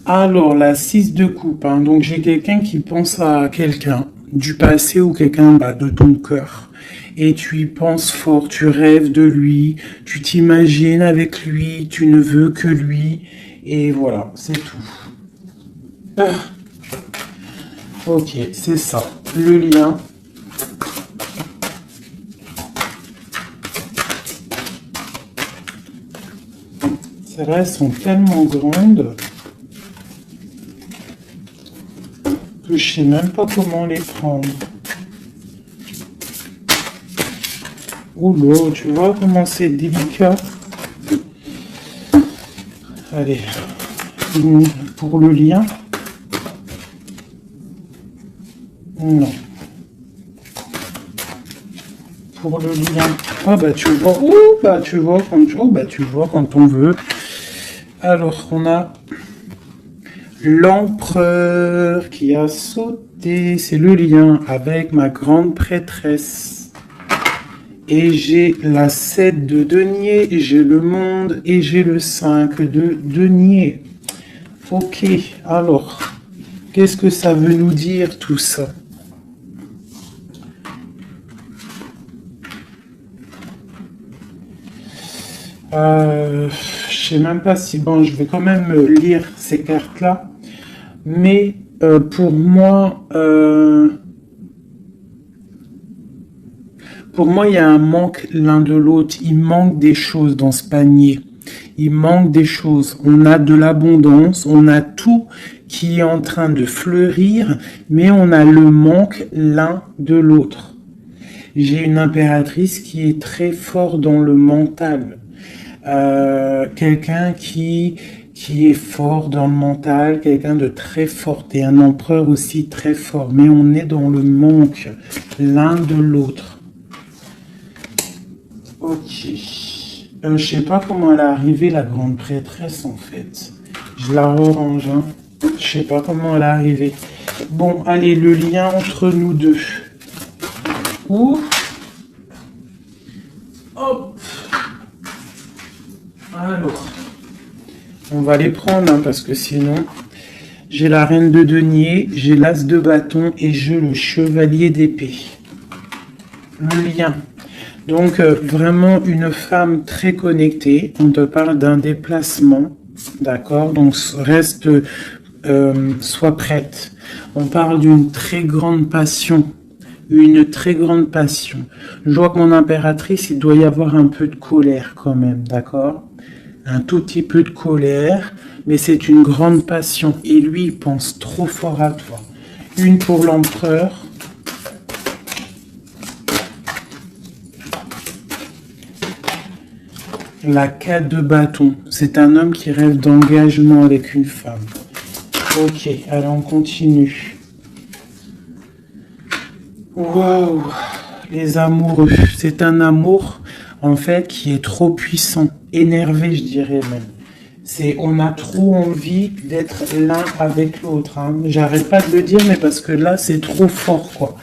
Alors, la 6 de coupe. Hein. Donc, j'ai quelqu'un qui pense à quelqu'un du passé ou quelqu'un de ton cœur. Et tu y penses fort, tu rêves de lui, tu t'imagines avec lui, tu ne veux que lui. Et voilà, c'est tout. Ah. Ok, c'est ça. Le lien. Celles-là, elles sont tellement grandes que je sais même pas comment les prendre. Oh là, tu vois comment c'est délicat. Allez, pour le lien. Non. Pour le lien. Ah bah tu vois. Oh bah tu vois quand tu vois quand on veut. Alors on a l'empereur qui a sauté. C'est le lien avec ma grande prêtresse. Et j'ai la 7 de denier, j'ai le monde et j'ai le 5 de denier. Ok, alors, qu'est-ce que ça veut nous dire tout ça? Je sais même pas si... Bon, je vais quand même lire ces cartes-là. Mais pour moi, il y a un manque l'un de l'autre. Il manque des choses dans ce panier. Il manque des choses. On a de l'abondance, on a tout qui est en train de fleurir, mais on a le manque l'un de l'autre. J'ai une impératrice qui est très fort dans le mental. Quelqu'un qui est fort dans le mental, quelqu'un de très fort, et un empereur aussi très fort. Mais on est dans le manque l'un de l'autre. Ok. Je sais pas comment elle est arrivée, la grande prêtresse, en fait. Je la rerange, hein. Je sais pas comment elle est arrivée. Bon, allez, le lien entre nous deux. Ouh. Hop. Alors. On va les prendre, hein, parce que sinon... J'ai la reine de denier, j'ai l'as de bâton et j'ai le chevalier d'épée. Le lien. Donc, vraiment une femme très connectée. On te parle d'un déplacement, d'accord? Donc, reste, sois prête. On parle d'une très grande passion. Une très grande passion. Je vois que mon impératrice, il doit y avoir un peu de colère quand même, d'accord? Un tout petit peu de colère, mais c'est une grande passion. Et lui, il pense trop fort à toi. Une pour l'empereur. La 4 de bâton, c'est un homme qui rêve d'engagement avec une femme. Ok, allez, on continue. Waouh, les amoureux. C'est un amour, en fait, qui est trop puissant, énervé, je dirais même. On a trop envie d'être l'un avec l'autre. Hein. J'arrête pas de le dire, mais parce que là, c'est trop fort, quoi.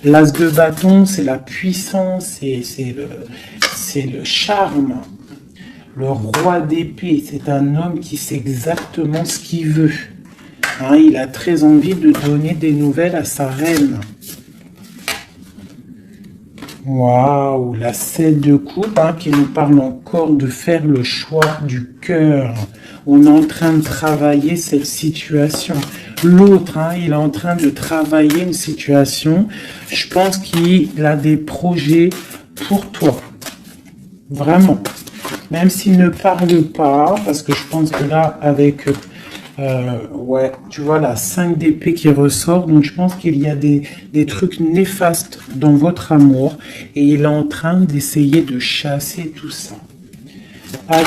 L'as de bâton, c'est la puissance, c'est le charme. Le roi d'épée, c'est un homme qui sait exactement ce qu'il veut. Hein, il a très envie de donner des nouvelles à sa reine. Waouh, la 7 de coupe, hein, qui nous parle encore de faire le choix du cœur. On est en train de travailler cette situation. L'autre, hein, il est en train de travailler une situation. Je pense qu'il a des projets pour toi. Vraiment. Même s'il ne parle pas, parce que je pense que là, avec Ouais, tu vois la 5 d'épée qui ressort, donc je pense qu'il y a des trucs néfastes dans votre amour et il est en train d'essayer de chasser tout ça. Allez,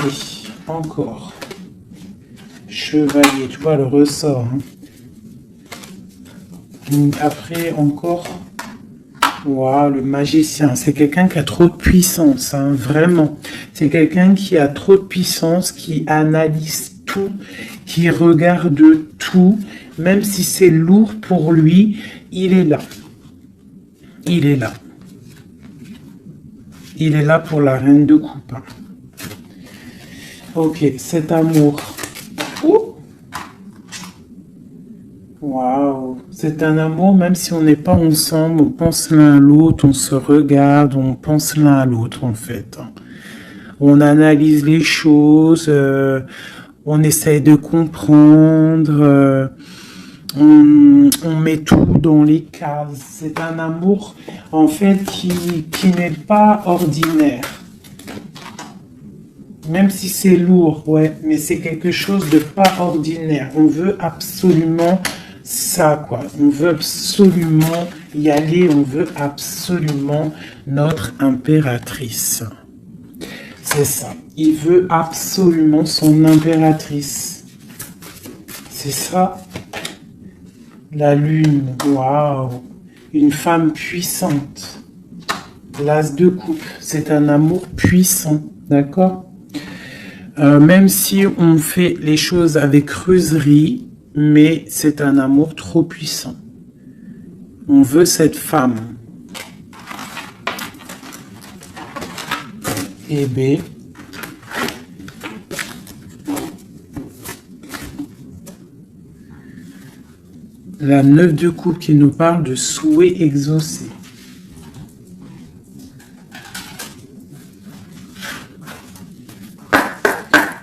encore. Chevalier, tu vois le ressort. Hein. Après, encore. Waouh, le magicien, c'est quelqu'un qui a trop de puissance, hein, vraiment. C'est quelqu'un qui a trop de puissance, qui analyse tout, qui regarde tout, même si c'est lourd pour lui, il est là. Il est là. Il est là pour la reine de coupe. Hein. Ok, cet amour. Waouh, c'est un amour, même si on n'est pas ensemble, on pense l'un à l'autre, on se regarde, on pense l'un à l'autre en fait. On analyse les choses, on essaye de comprendre, on met tout dans les cases. C'est un amour en fait qui n'est pas ordinaire. Même si c'est lourd, ouais, mais c'est quelque chose de pas ordinaire. On veut absolument ça, quoi. On veut absolument y aller, on veut absolument notre impératrice. C'est ça. Il veut absolument son impératrice. C'est ça. La lune, waouh. Une femme puissante. L'as de coupe, c'est un amour puissant, d'accord? Même si on fait les choses avec creuserie, mais c'est un amour trop puissant. On veut cette femme. Et B. La 9 de coupe qui nous parle de souhait exaucé.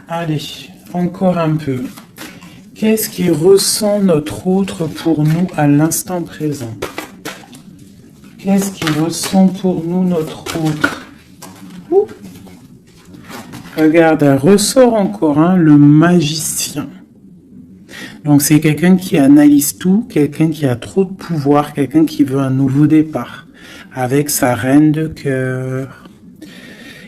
Allez, encore un peu. Qu'est-ce qui ressent notre autre pour nous à l'instant présent? Qu'est-ce qui ressent pour nous notre autre? Ouh. Regarde, elle ressort encore, hein, le magicien. Donc c'est quelqu'un qui analyse tout, quelqu'un qui a trop de pouvoir, quelqu'un qui veut un nouveau départ, avec sa reine de cœur.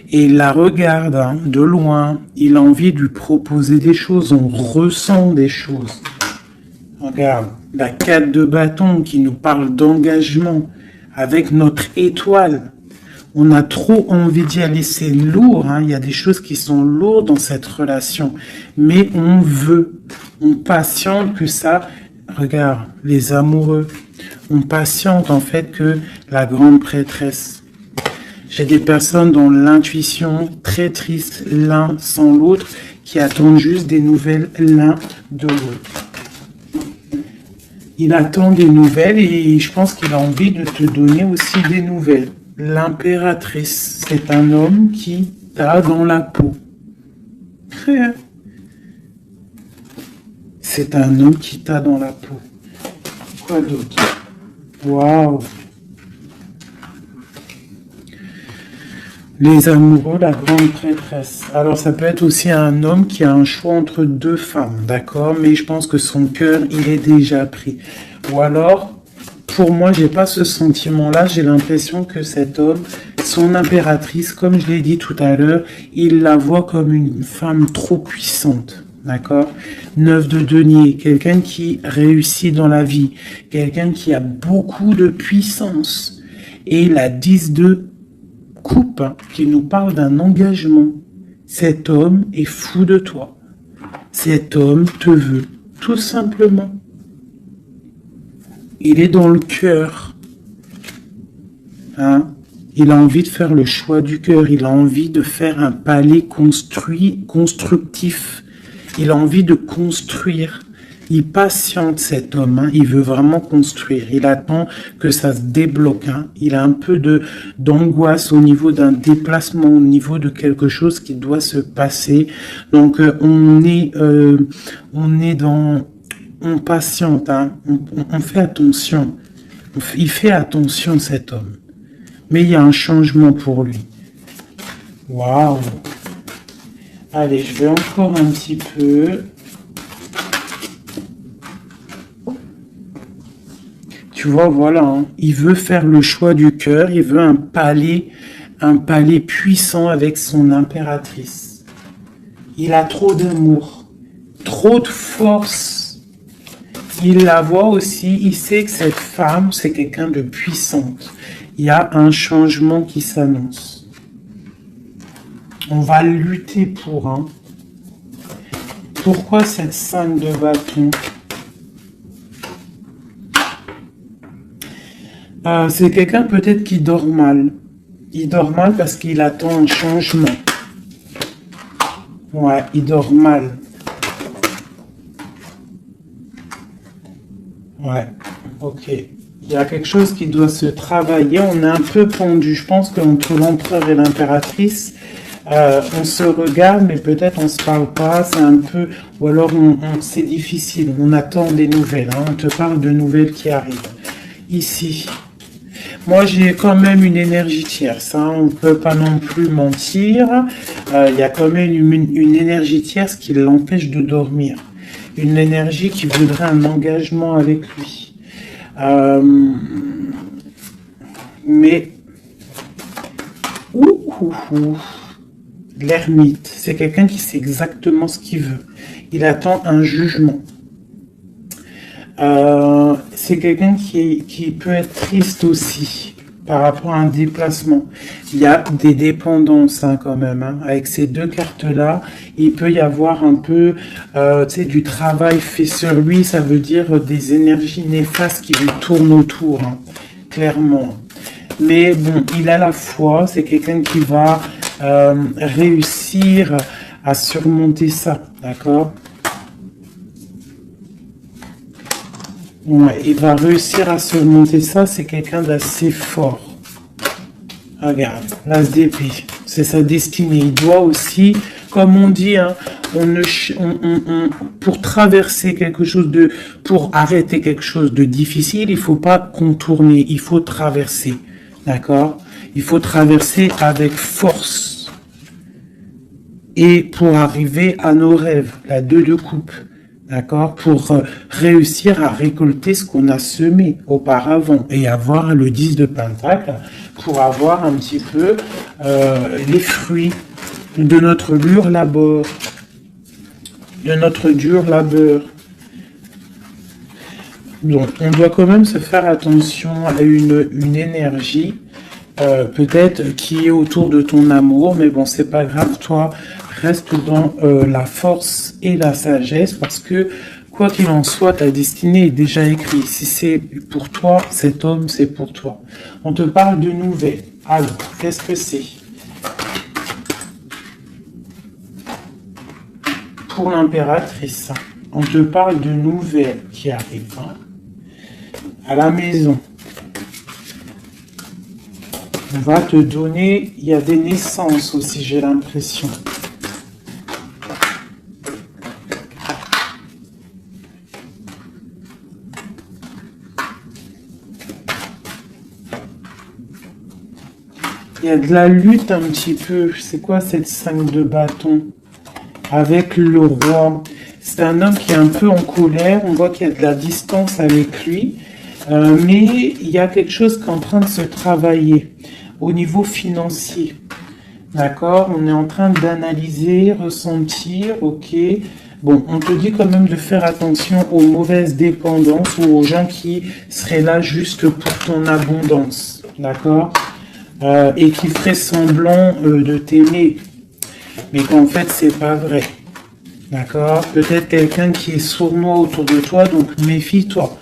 Et il la regarde hein, de loin, il a envie de lui proposer des choses, on ressent des choses. Regarde, la 4 de bâton qui nous parle d'engagement avec notre étoile. On a trop envie d'y aller, c'est lourd, hein. Il y a des choses qui sont lourdes dans cette relation, mais on veut, on patiente que ça, regarde, les amoureux, on patiente en fait que la grande prêtresse. J'ai des personnes dont l'intuition très triste l'un sans l'autre, qui attendent juste des nouvelles l'un de l'autre. Il attend des nouvelles et je pense qu'il a envie de te donner aussi des nouvelles. L'impératrice, c'est un homme qui t'a dans la peau. C'est un homme qui t'a dans la peau. Quoi d'autre? Waouh! Les amoureux, la grande prêtresse. Alors ça peut être aussi un homme qui a un choix entre deux femmes, d'accord? Mais je pense que son cœur, il est déjà pris. Ou alors, pour moi, j'ai pas ce sentiment-là. J'ai l'impression que cet homme, son impératrice, comme je l'ai dit tout à l'heure, il la voit comme une femme trop puissante. D'accord? 9 de denier, quelqu'un qui réussit dans la vie, quelqu'un qui a beaucoup de puissance. Et la 10 de coupe qui nous parle d'un engagement. Cet homme est fou de toi. Cet homme te veut, tout simplement. Il est dans le cœur. Hein? Il a envie de faire le choix du cœur. Il a envie de faire un palais constructif. Il a envie de construire. Il patiente cet homme, hein. Il veut vraiment construire. Il attend que ça se débloque. Hein. Il a un peu d'angoisse au niveau d'un déplacement, au niveau de quelque chose qui doit se passer. Donc on patiente, hein. On fait attention. Il fait attention cet homme. Mais il y a un changement pour lui. Waouh! Allez, je vais encore un petit peu. Tu vois, voilà, hein. Il veut faire le choix du cœur, il veut un palais puissant avec son impératrice. Il a trop d'amour, trop de force. Il la voit aussi, il sait que cette femme, c'est quelqu'un de puissante. Il y a un changement qui s'annonce. On va lutter pour, hein. Pourquoi cette 5 de bâton? C'est quelqu'un peut-être qui dort mal. Il dort mal parce qu'il attend un changement. Ouais, il dort mal. Ouais, ok. Il y a quelque chose qui doit se travailler. On est un peu pendu. Je pense qu'entre l'empereur et l'impératrice, on se regarde, mais peut-être on se parle pas. C'est un peu, ou alors c'est difficile. On attend des nouvelles. Hein. On te parle de nouvelles qui arrivent. Ici. Moi, j'ai quand même une énergie tierce. Hein. On ne peut pas non plus mentir. Il y a quand même une énergie tierce qui l'empêche de dormir. Une énergie qui voudrait un engagement avec lui. Mais... L'ermite, c'est quelqu'un qui sait exactement ce qu'il veut. Il attend un jugement. C'est quelqu'un qui peut être triste aussi par rapport à un déplacement. Il y a des dépendances hein, quand même. Hein. Avec ces deux cartes-là, il peut y avoir un peu du travail fait sur lui. Ça veut dire des énergies néfastes qui lui tournent autour, hein, clairement. Mais bon, il a la foi. C'est quelqu'un qui va réussir à surmonter ça, d'accord ? Ouais, il va réussir à surmonter ça, c'est quelqu'un d'assez fort. Regarde, l'as d'épée, c'est sa destinée. Il doit aussi, comme on dit, hein, pour traverser quelque chose pour arrêter quelque chose de difficile, il faut pas contourner, il faut traverser. D'accord ? Il faut traverser avec force. Et pour arriver à nos rêves, la 2 de coupe. D'accord, pour réussir à récolter ce qu'on a semé auparavant et avoir le 10 de pentacle pour avoir un petit peu les fruits de notre dur labeur. Donc, on doit quand même se faire attention à une énergie peut-être qui est autour de ton amour, mais bon, c'est pas grave, toi, reste dans la force et la sagesse, parce que, quoi qu'il en soit, ta destinée est déjà écrite. Si c'est pour toi, cet homme, c'est pour toi. On te parle de nouvelles. Alors, qu'est-ce que c'est? Pour l'impératrice, on te parle de nouvelles qui arrivent hein, à la maison. On va te donner, il y a des naissances aussi, j'ai l'impression. Il y a de la lutte un petit peu. C'est quoi cette 5 de bâton? Avec le roi. C'est un homme qui est un peu en colère. On voit qu'il y a de la distance avec lui. Mais il y a quelque chose qui est en train de se travailler au niveau financier. D'accord? On est en train d'analyser, ressentir, ok. Bon, on te dit quand même de faire attention aux mauvaises dépendances ou aux gens qui seraient là juste pour ton abondance. D'accord? Et qui feraient semblant de t'aimer. Mais qu'en fait, c'est pas vrai. D'accord? Peut-être quelqu'un qui est sournois autour de toi, donc méfie-toi.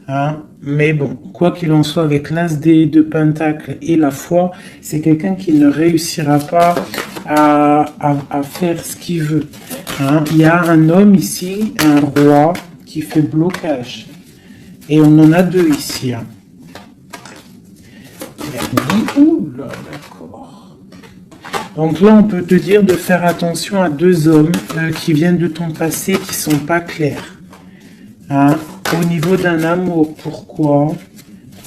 Hein? Mais bon, quoi qu'il en soit, avec l'as de pentacle et la foi, c'est quelqu'un qui ne réussira pas à faire ce qu'il veut. Hein? Il y a un homme ici, un roi, qui fait blocage. Et on en a deux ici. Hein. Oula, d'accord. Donc là, on peut te dire de faire attention à deux hommes qui viennent de ton passé, qui sont pas clairs. Hein? Au niveau d'un amour, pourquoi?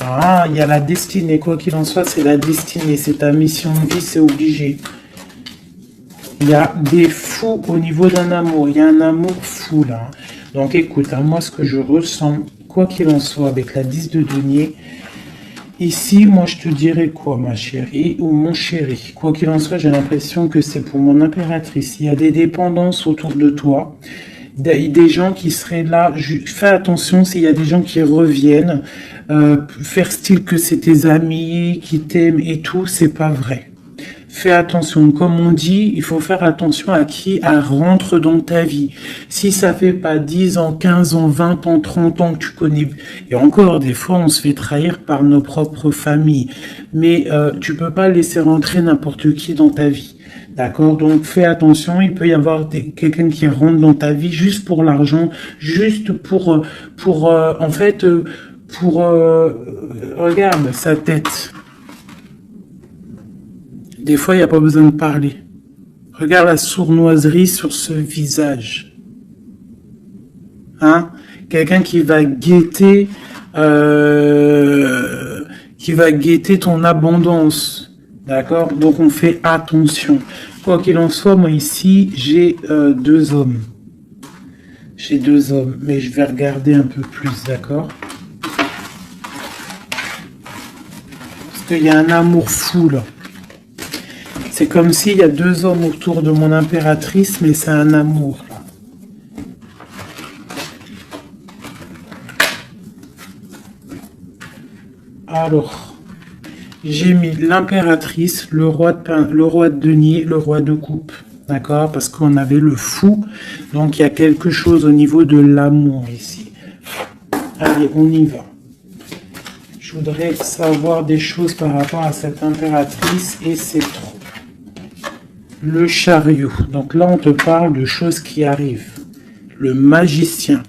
Ah, il y a la destinée, quoi qu'il en soit, c'est la destinée, c'est ta mission de vie, c'est obligé. Il y a des fous au niveau d'un amour, il y a un amour fou là. Donc écoute, hein, moi ce que je ressens quoi qu'il en soit, avec la 10 de denier, ici, moi, je te dirais quoi, ma chérie ou mon chéri? Quoi qu'il en soit, j'ai l'impression que c'est pour mon impératrice. Il y a des dépendances autour de toi. Des gens qui seraient là, fais attention s'il y a des gens qui reviennent, faire style que c'est tes amis qui t'aiment et tout, c'est pas vrai. Fais attention, comme on dit, il faut faire attention à qui rentre dans ta vie. Si ça fait pas 10 ans, 15 ans, 20 ans, 30 ans que tu connais, et encore, des fois, on se fait trahir par nos propres familles, mais tu peux pas laisser rentrer n'importe qui dans ta vie. D'accord? Donc, fais attention, il peut y avoir quelqu'un qui rentre dans ta vie juste pour l'argent, juste pour regarde sa tête. Des fois, il n'y a pas besoin de parler. Regarde la sournoiserie sur ce visage. Hein? Quelqu'un qui va guetter ton abondance. D'accord? Donc, on fait attention. Quoi qu'il en soit, moi ici, j'ai 2 hommes. J'ai 2 hommes, mais je vais regarder un peu plus, d'accord? Parce qu'il y a un amour fou, là. C'est comme s'il y a 2 hommes autour de mon impératrice, mais c'est un amour, là. Alors... j'ai mis l'impératrice, le roi de denier, le roi de coupe. D'accord? Parce qu'on avait le fou. Donc, il y a quelque chose au niveau de l'amour ici. Allez, on y va. Je voudrais savoir des choses par rapport à cette impératrice et c'est trop. Le chariot. Donc là, on te parle de choses qui arrivent. Le magicien.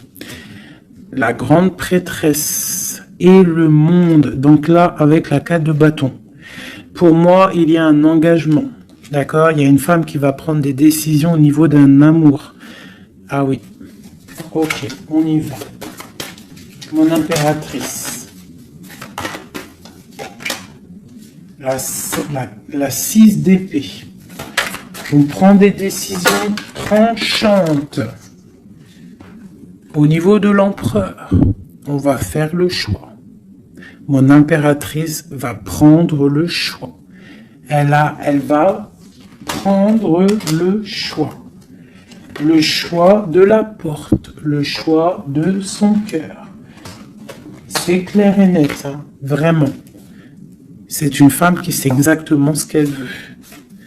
La grande prêtresse. Et le monde, donc là, avec la 4 de bâton. Pour moi, il y a un engagement, d'accord? Il y a une femme qui va prendre des décisions au niveau d'un amour. Ah oui, ok, on y va. Mon impératrice. La 6 d'épée. On prend des décisions tranchantes. Au niveau de l'empereur, on va faire le choix. Mon impératrice va prendre le choix. Elle va prendre le choix. Le choix de la porte. Le choix de son cœur. C'est clair et net, hein, vraiment. C'est une femme qui sait exactement ce qu'elle veut.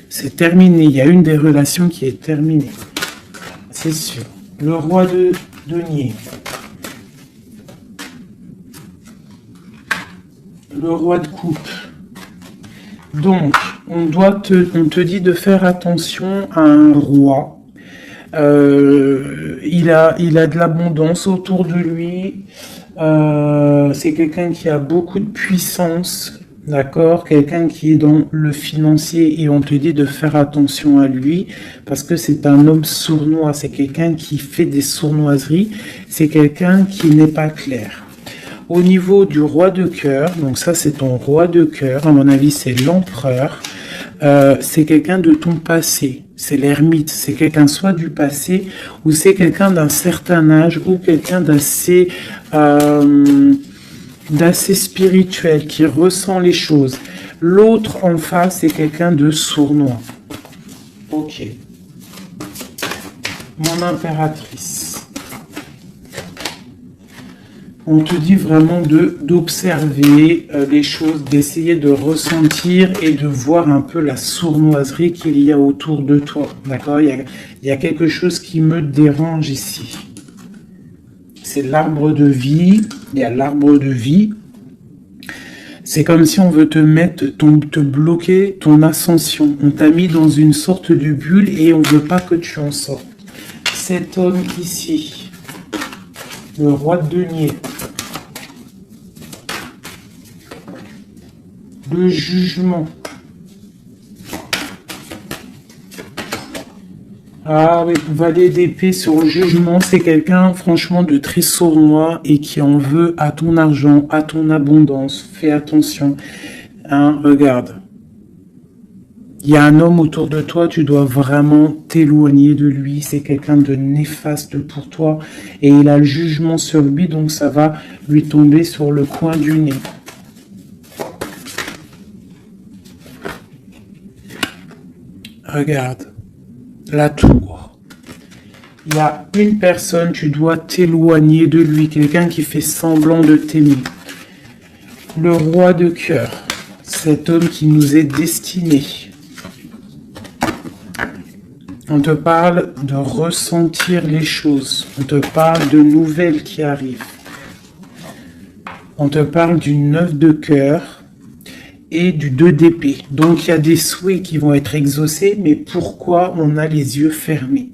C'est terminé. Il y a une des relations qui est terminée. C'est sûr. Le roi de denier. Le roi de coupe. Donc, on te dit de faire attention à un roi. Il a de l'abondance autour de lui. C'est quelqu'un qui a beaucoup de puissance. D'accord? Quelqu'un qui est dans le financier et on te dit de faire attention à lui parce que c'est un homme sournois. C'est quelqu'un qui fait des sournoiseries. C'est quelqu'un qui n'est pas clair. Au niveau du roi de cœur, donc ça c'est ton roi de cœur, à mon avis c'est l'empereur, c'est quelqu'un de ton passé, c'est l'ermite, c'est quelqu'un soit du passé ou c'est quelqu'un d'un certain âge ou quelqu'un d'assez spirituel qui ressent les choses. L'autre en face c'est quelqu'un de sournois. Ok. Mon impératrice. On te dit vraiment d'observer les choses, d'essayer de ressentir et de voir un peu la sournoiserie qu'il y a autour de toi. D'accord? Il y a quelque chose qui me dérange ici. C'est l'arbre de vie. Il y a l'arbre de vie. C'est comme si on veut te bloquer ton ascension. On t'a mis dans une sorte de bulle et on ne veut pas que tu en sortes. Cet homme ici, le roi de denier. Le jugement. Ah oui, valet d'épée sur le jugement, c'est quelqu'un franchement de très sournois et qui en veut à ton argent, à ton abondance. Fais attention. Hein, regarde. Il y a un homme autour de toi, tu dois vraiment t'éloigner de lui. C'est quelqu'un de néfaste pour toi. Et il a le jugement sur lui, donc ça va lui tomber sur le coin du nez. Regarde, la tour. Il y a une personne, tu dois t'éloigner de lui. Quelqu'un qui fait semblant de t'aimer. Le roi de cœur. Cet homme qui nous est destiné. On te parle de ressentir les choses. On te parle de nouvelles qui arrivent. On te parle du 9 de cœur et du 2 d'épée. Donc il y a des souhaits qui vont être exaucés, mais pourquoi on a les yeux fermés?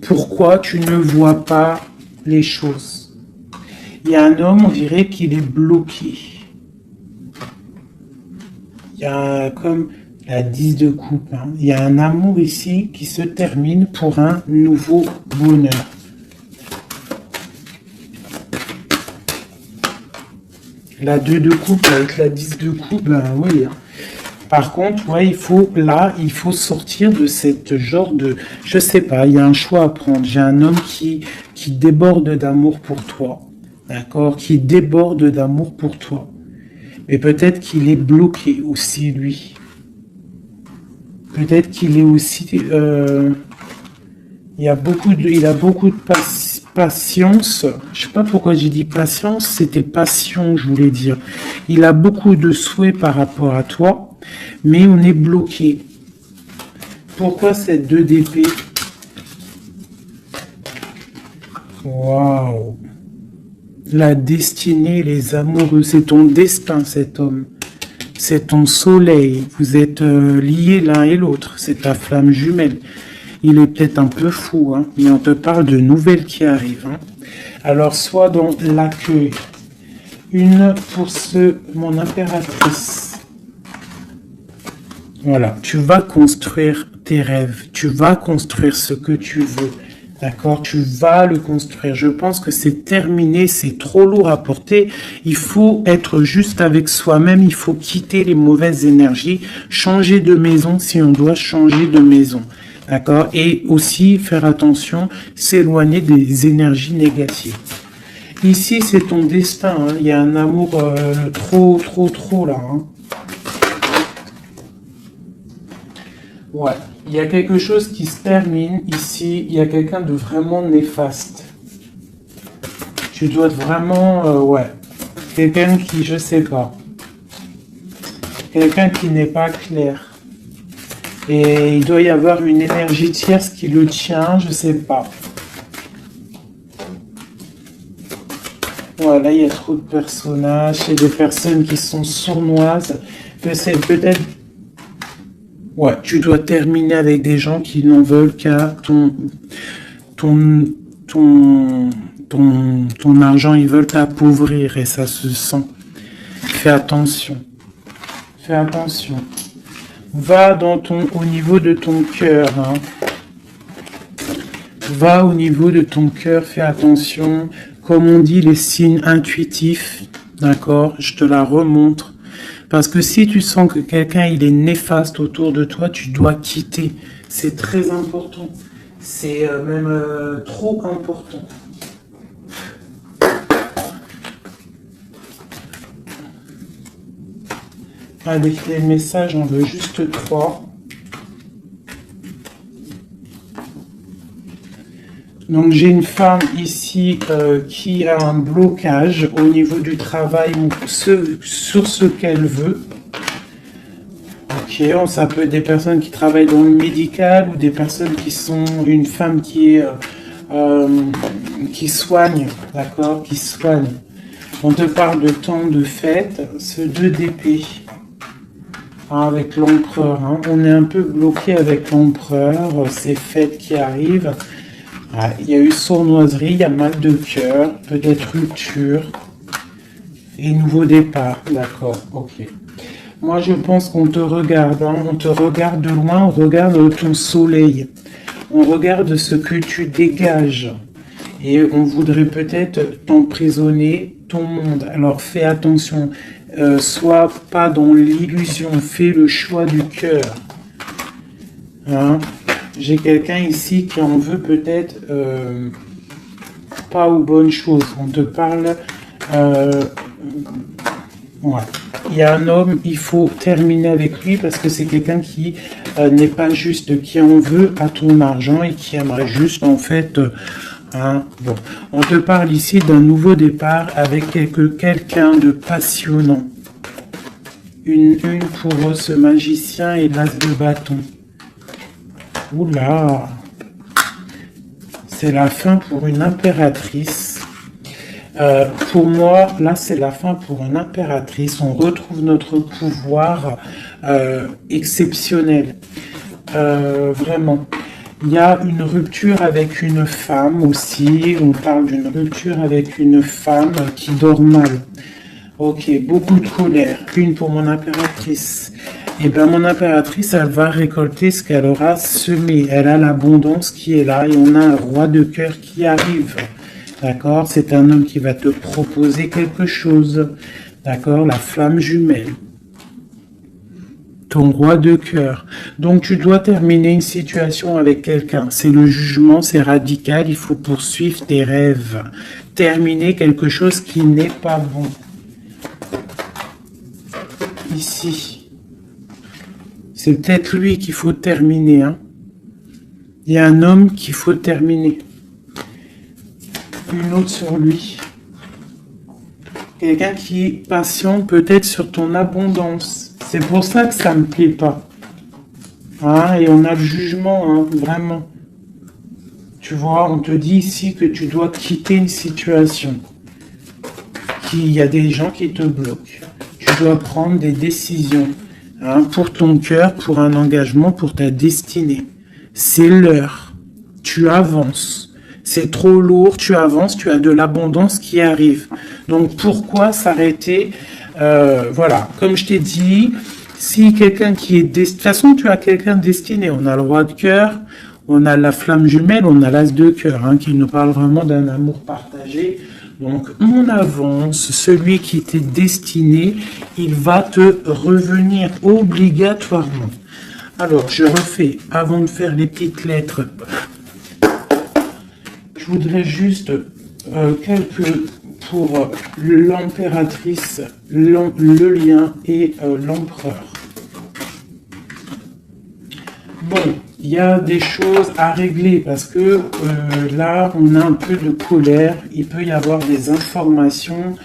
Pourquoi tu ne vois pas les choses? Il y a un homme, on dirait qu'il est bloqué. Il y a comme la 10 de coupe. Hein. Il y a un amour ici qui se termine pour un nouveau bonheur. La 2 de coupe avec la 10 de coupe, ben oui. Hein. Par contre, ouais, il faut sortir de cette genre de... Je sais pas, il y a un choix à prendre. J'ai un homme qui déborde d'amour pour toi. D'accord? Qui déborde d'amour pour toi. Mais peut-être qu'il est bloqué aussi, lui. Peut-être qu'il est aussi... il a beaucoup de patience. Je sais pas pourquoi j'ai dit patience, c'était passion, je voulais dire. Il a beaucoup de souhaits par rapport à toi, mais on est bloqué. Pourquoi cette 2 d'épée? Waouh! La destinée, les amoureux, c'est ton destin, cet homme. C'est ton soleil. Vous êtes liés l'un et l'autre. C'est ta flamme jumelle. Il est peut-être un peu fou, hein, mais on te parle de nouvelles qui arrivent. Hein. Alors, sois dans l'accueil. Une pour mon impératrice. Voilà, tu vas construire tes rêves. Tu vas construire ce que tu veux. D'accord, tu vas le construire. Je pense que c'est terminé, c'est trop lourd à porter. Il faut être juste avec soi-même. Il faut quitter les mauvaises énergies, changer de maison si on doit changer de maison. D'accord, et aussi faire attention, s'éloigner des énergies négatives. Ici, c'est ton destin. Hein. Il y a un amour trop là. Hein. Ouais. Il y a quelque chose qui se termine ici. Il y a quelqu'un de vraiment néfaste. Tu dois être vraiment... ouais. Quelqu'un qui, je sais pas. Quelqu'un qui n'est pas clair. Et il doit y avoir une énergie tierce qui le tient, je sais pas. Voilà, il y a trop de personnages. Il y a des personnes qui sont sournoises. Que c'est peut-être... Ouais, tu dois terminer avec des gens qui n'en veulent qu'à ton argent, ils veulent t'appauvrir et ça se sent. Fais attention. Fais attention. Va au niveau de ton cœur. Hein. Va au niveau de ton cœur, fais attention. Comme on dit, les signes intuitifs, d'accord, je te la remontre. Parce que si tu sens que quelqu'un il est néfaste autour de toi, tu dois quitter. C'est très important. C'est même trop important. Avec les messages, on veut juste 3. Donc j'ai une femme ici qui a un blocage au niveau du travail ou sur ce qu'elle veut. Ok, ça peut être des personnes qui travaillent dans le médical ou des personnes qui sont une femme qui soigne, d'accord, qui soigne. On te parle de temps de fête, ce 2 d'épée. Avec l'empereur, hein. On est un peu bloqué avec l'empereur, ces fêtes qui arrivent. Ah, il y a eu sournoiserie, il y a mal de cœur, peut-être rupture et nouveau départ. D'accord, ok. Moi, je pense qu'on te regarde, hein. On te regarde de loin, on regarde ton soleil, on regarde ce que tu dégages et on voudrait peut-être t'emprisonner ton monde. Alors, fais attention, sois pas dans l'illusion, fais le choix du cœur. Hein. J'ai quelqu'un ici qui en veut peut-être pas aux bonnes choses. On te parle... ouais. Il y a un homme, il faut terminer avec lui parce que c'est quelqu'un qui n'est pas juste, qui en veut à ton argent et qui aimerait juste en fait... hein, bon. On te parle ici d'un nouveau départ avec quelqu'un de passionnant. Une pour ce magicien et l'as de bâton. Oula! C'est la fin pour une impératrice. Pour moi, là, c'est la fin pour une impératrice. On retrouve notre pouvoir exceptionnel. Vraiment. Il y a une rupture avec une femme aussi. On parle d'une rupture avec une femme qui dort mal. Ok, beaucoup de colère. Une pour mon impératrice. Et bien, mon impératrice, elle va récolter ce qu'elle aura semé. Elle a l'abondance qui est là et on a un roi de cœur qui arrive. D'accord? C'est un homme qui va te proposer quelque chose. D'accord? La flamme jumelle. Ton roi de cœur. Donc, tu dois terminer une situation avec quelqu'un. C'est le jugement, c'est radical. Il faut poursuivre tes rêves. Terminer quelque chose qui n'est pas bon. Ici. C'est peut-être lui qu'il faut terminer. Hein. Il y a un homme qu'il faut terminer. Une autre sur lui. Quelqu'un qui patiente peut-être sur ton abondance. C'est pour ça que ça me plaît pas. Hein, et on a le jugement, hein, vraiment. Tu vois, on te dit ici que tu dois quitter une situation. Il y a des gens qui te bloquent. Tu dois prendre des décisions. Hein, pour ton cœur, pour un engagement, pour ta destinée. C'est l'heure. Tu avances. C'est trop lourd, tu avances, tu as de l'abondance qui arrive. Donc pourquoi s'arrêter? Voilà, comme je t'ai dit, si quelqu'un qui est... De toute façon, tu as quelqu'un destiné. On a le roi de cœur, on a la flamme jumelle, on a l'as de cœur, hein, qui nous parle vraiment d'un amour partagé. Donc on avance, celui qui t'est destiné, il va te revenir obligatoirement. Alors, je refais, avant de faire les petites lettres, je voudrais juste quelques pour l'impératrice, le lien et l'empereur. Bon, il y a des choses à régler parce que là, on a un peu de colère. Il peut y avoir des informations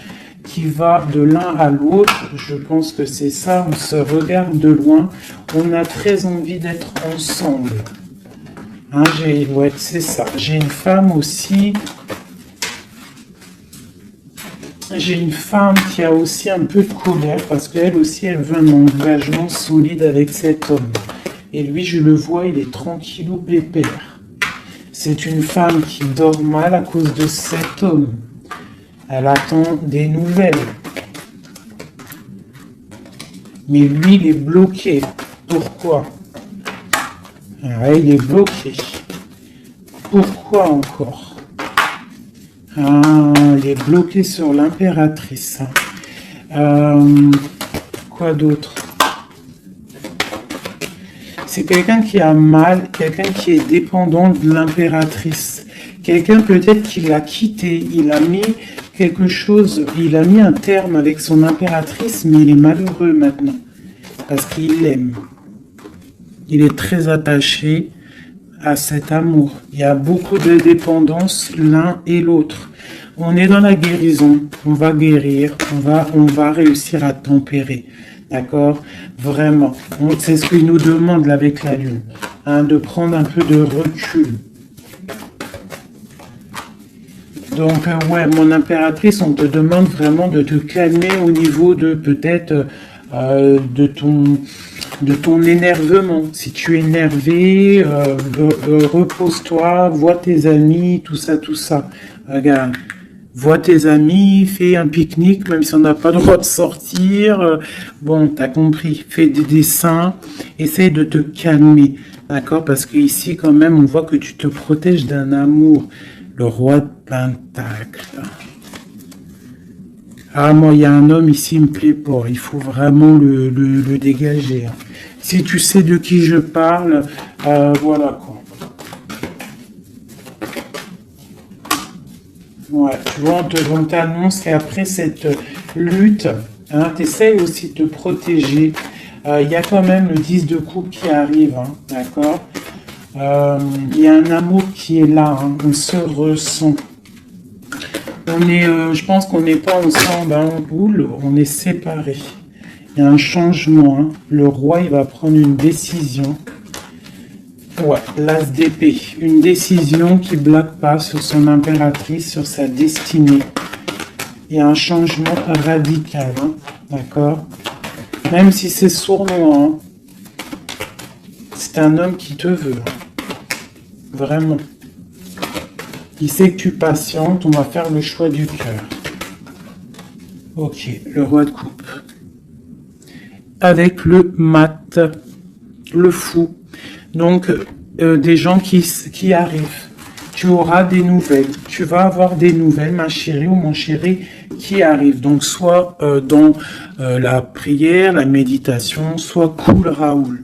qui vont de l'un à l'autre. Je pense que c'est ça. On se regarde de loin. On a très envie d'être ensemble. Hein, ouais, c'est ça. J'ai une femme aussi. J'ai une femme qui a aussi un peu de colère parce qu'elle aussi, elle veut un engagement solide avec cet homme. Et lui, je le vois, il est tranquillou pépère. C'est une femme qui dort mal à cause de cet homme. Elle attend des nouvelles. Mais lui, il est bloqué. Pourquoi? Ah, il est bloqué. Pourquoi encore? Ah, il est bloqué sur l'impératrice. Quoi d'autre? C'est quelqu'un qui a mal, quelqu'un qui est dépendant de l'impératrice. Quelqu'un peut-être qui l'a quitté, il a mis quelque chose, il a mis un terme avec son impératrice, mais il est malheureux maintenant. Parce qu'il l'aime. Il est très attaché à cet amour. Il y a beaucoup de dépendance l'un et l'autre. On est dans la guérison, on va guérir, on va réussir à tempérer. D'accord? Vraiment. C'est ce qu'il nous demande là, avec la Lune. Hein, de prendre un peu de recul. Donc, ouais, mon impératrice, on te demande vraiment de te calmer au niveau de peut-être de ton énervement. Si tu es énervé, repose-toi, vois tes amis, tout ça. Regarde. Vois tes amis, fais un pique-nique, même si on n'a pas le droit de sortir. Bon, t'as compris. Fais des dessins. Essaye de te calmer. D'accord? Parce qu'ici, quand même, on voit que tu te protèges d'un amour. Le roi de Pentacle. Ah, moi, il y a un homme ici, il me plaît pas. Il faut vraiment le dégager. Si tu sais de qui je parle, Voilà quoi. Ouais, tu vois, on t'annonce qu'après cette lutte, hein, tu essaies aussi de te protéger. Il y a quand même le 10 de coupe qui arrive, hein, d'accord? Il y a un amour qui est là, hein, on se ressent. On est, je pense qu'on n'est pas ensemble, hein, en boule, on est séparés. Il y a un changement, hein. Le roi, il va prendre une décision. Ouais, l'as d'épée. Une décision qui bloque pas sur son impératrice, sur sa destinée. Il y a un changement radical, hein, d'accord? Même si c'est sournois, hein, c'est un homme qui te veut. Vraiment. Il sait que tu patientes, on va faire le choix du cœur. Ok, le roi de coupe. Avec le mat, le fou. Donc, des gens qui arrivent. Tu auras des nouvelles. Tu vas avoir des nouvelles, ma chérie ou mon chéri, qui arrivent. Donc, soit dans la prière, la méditation, soit cool Raoul.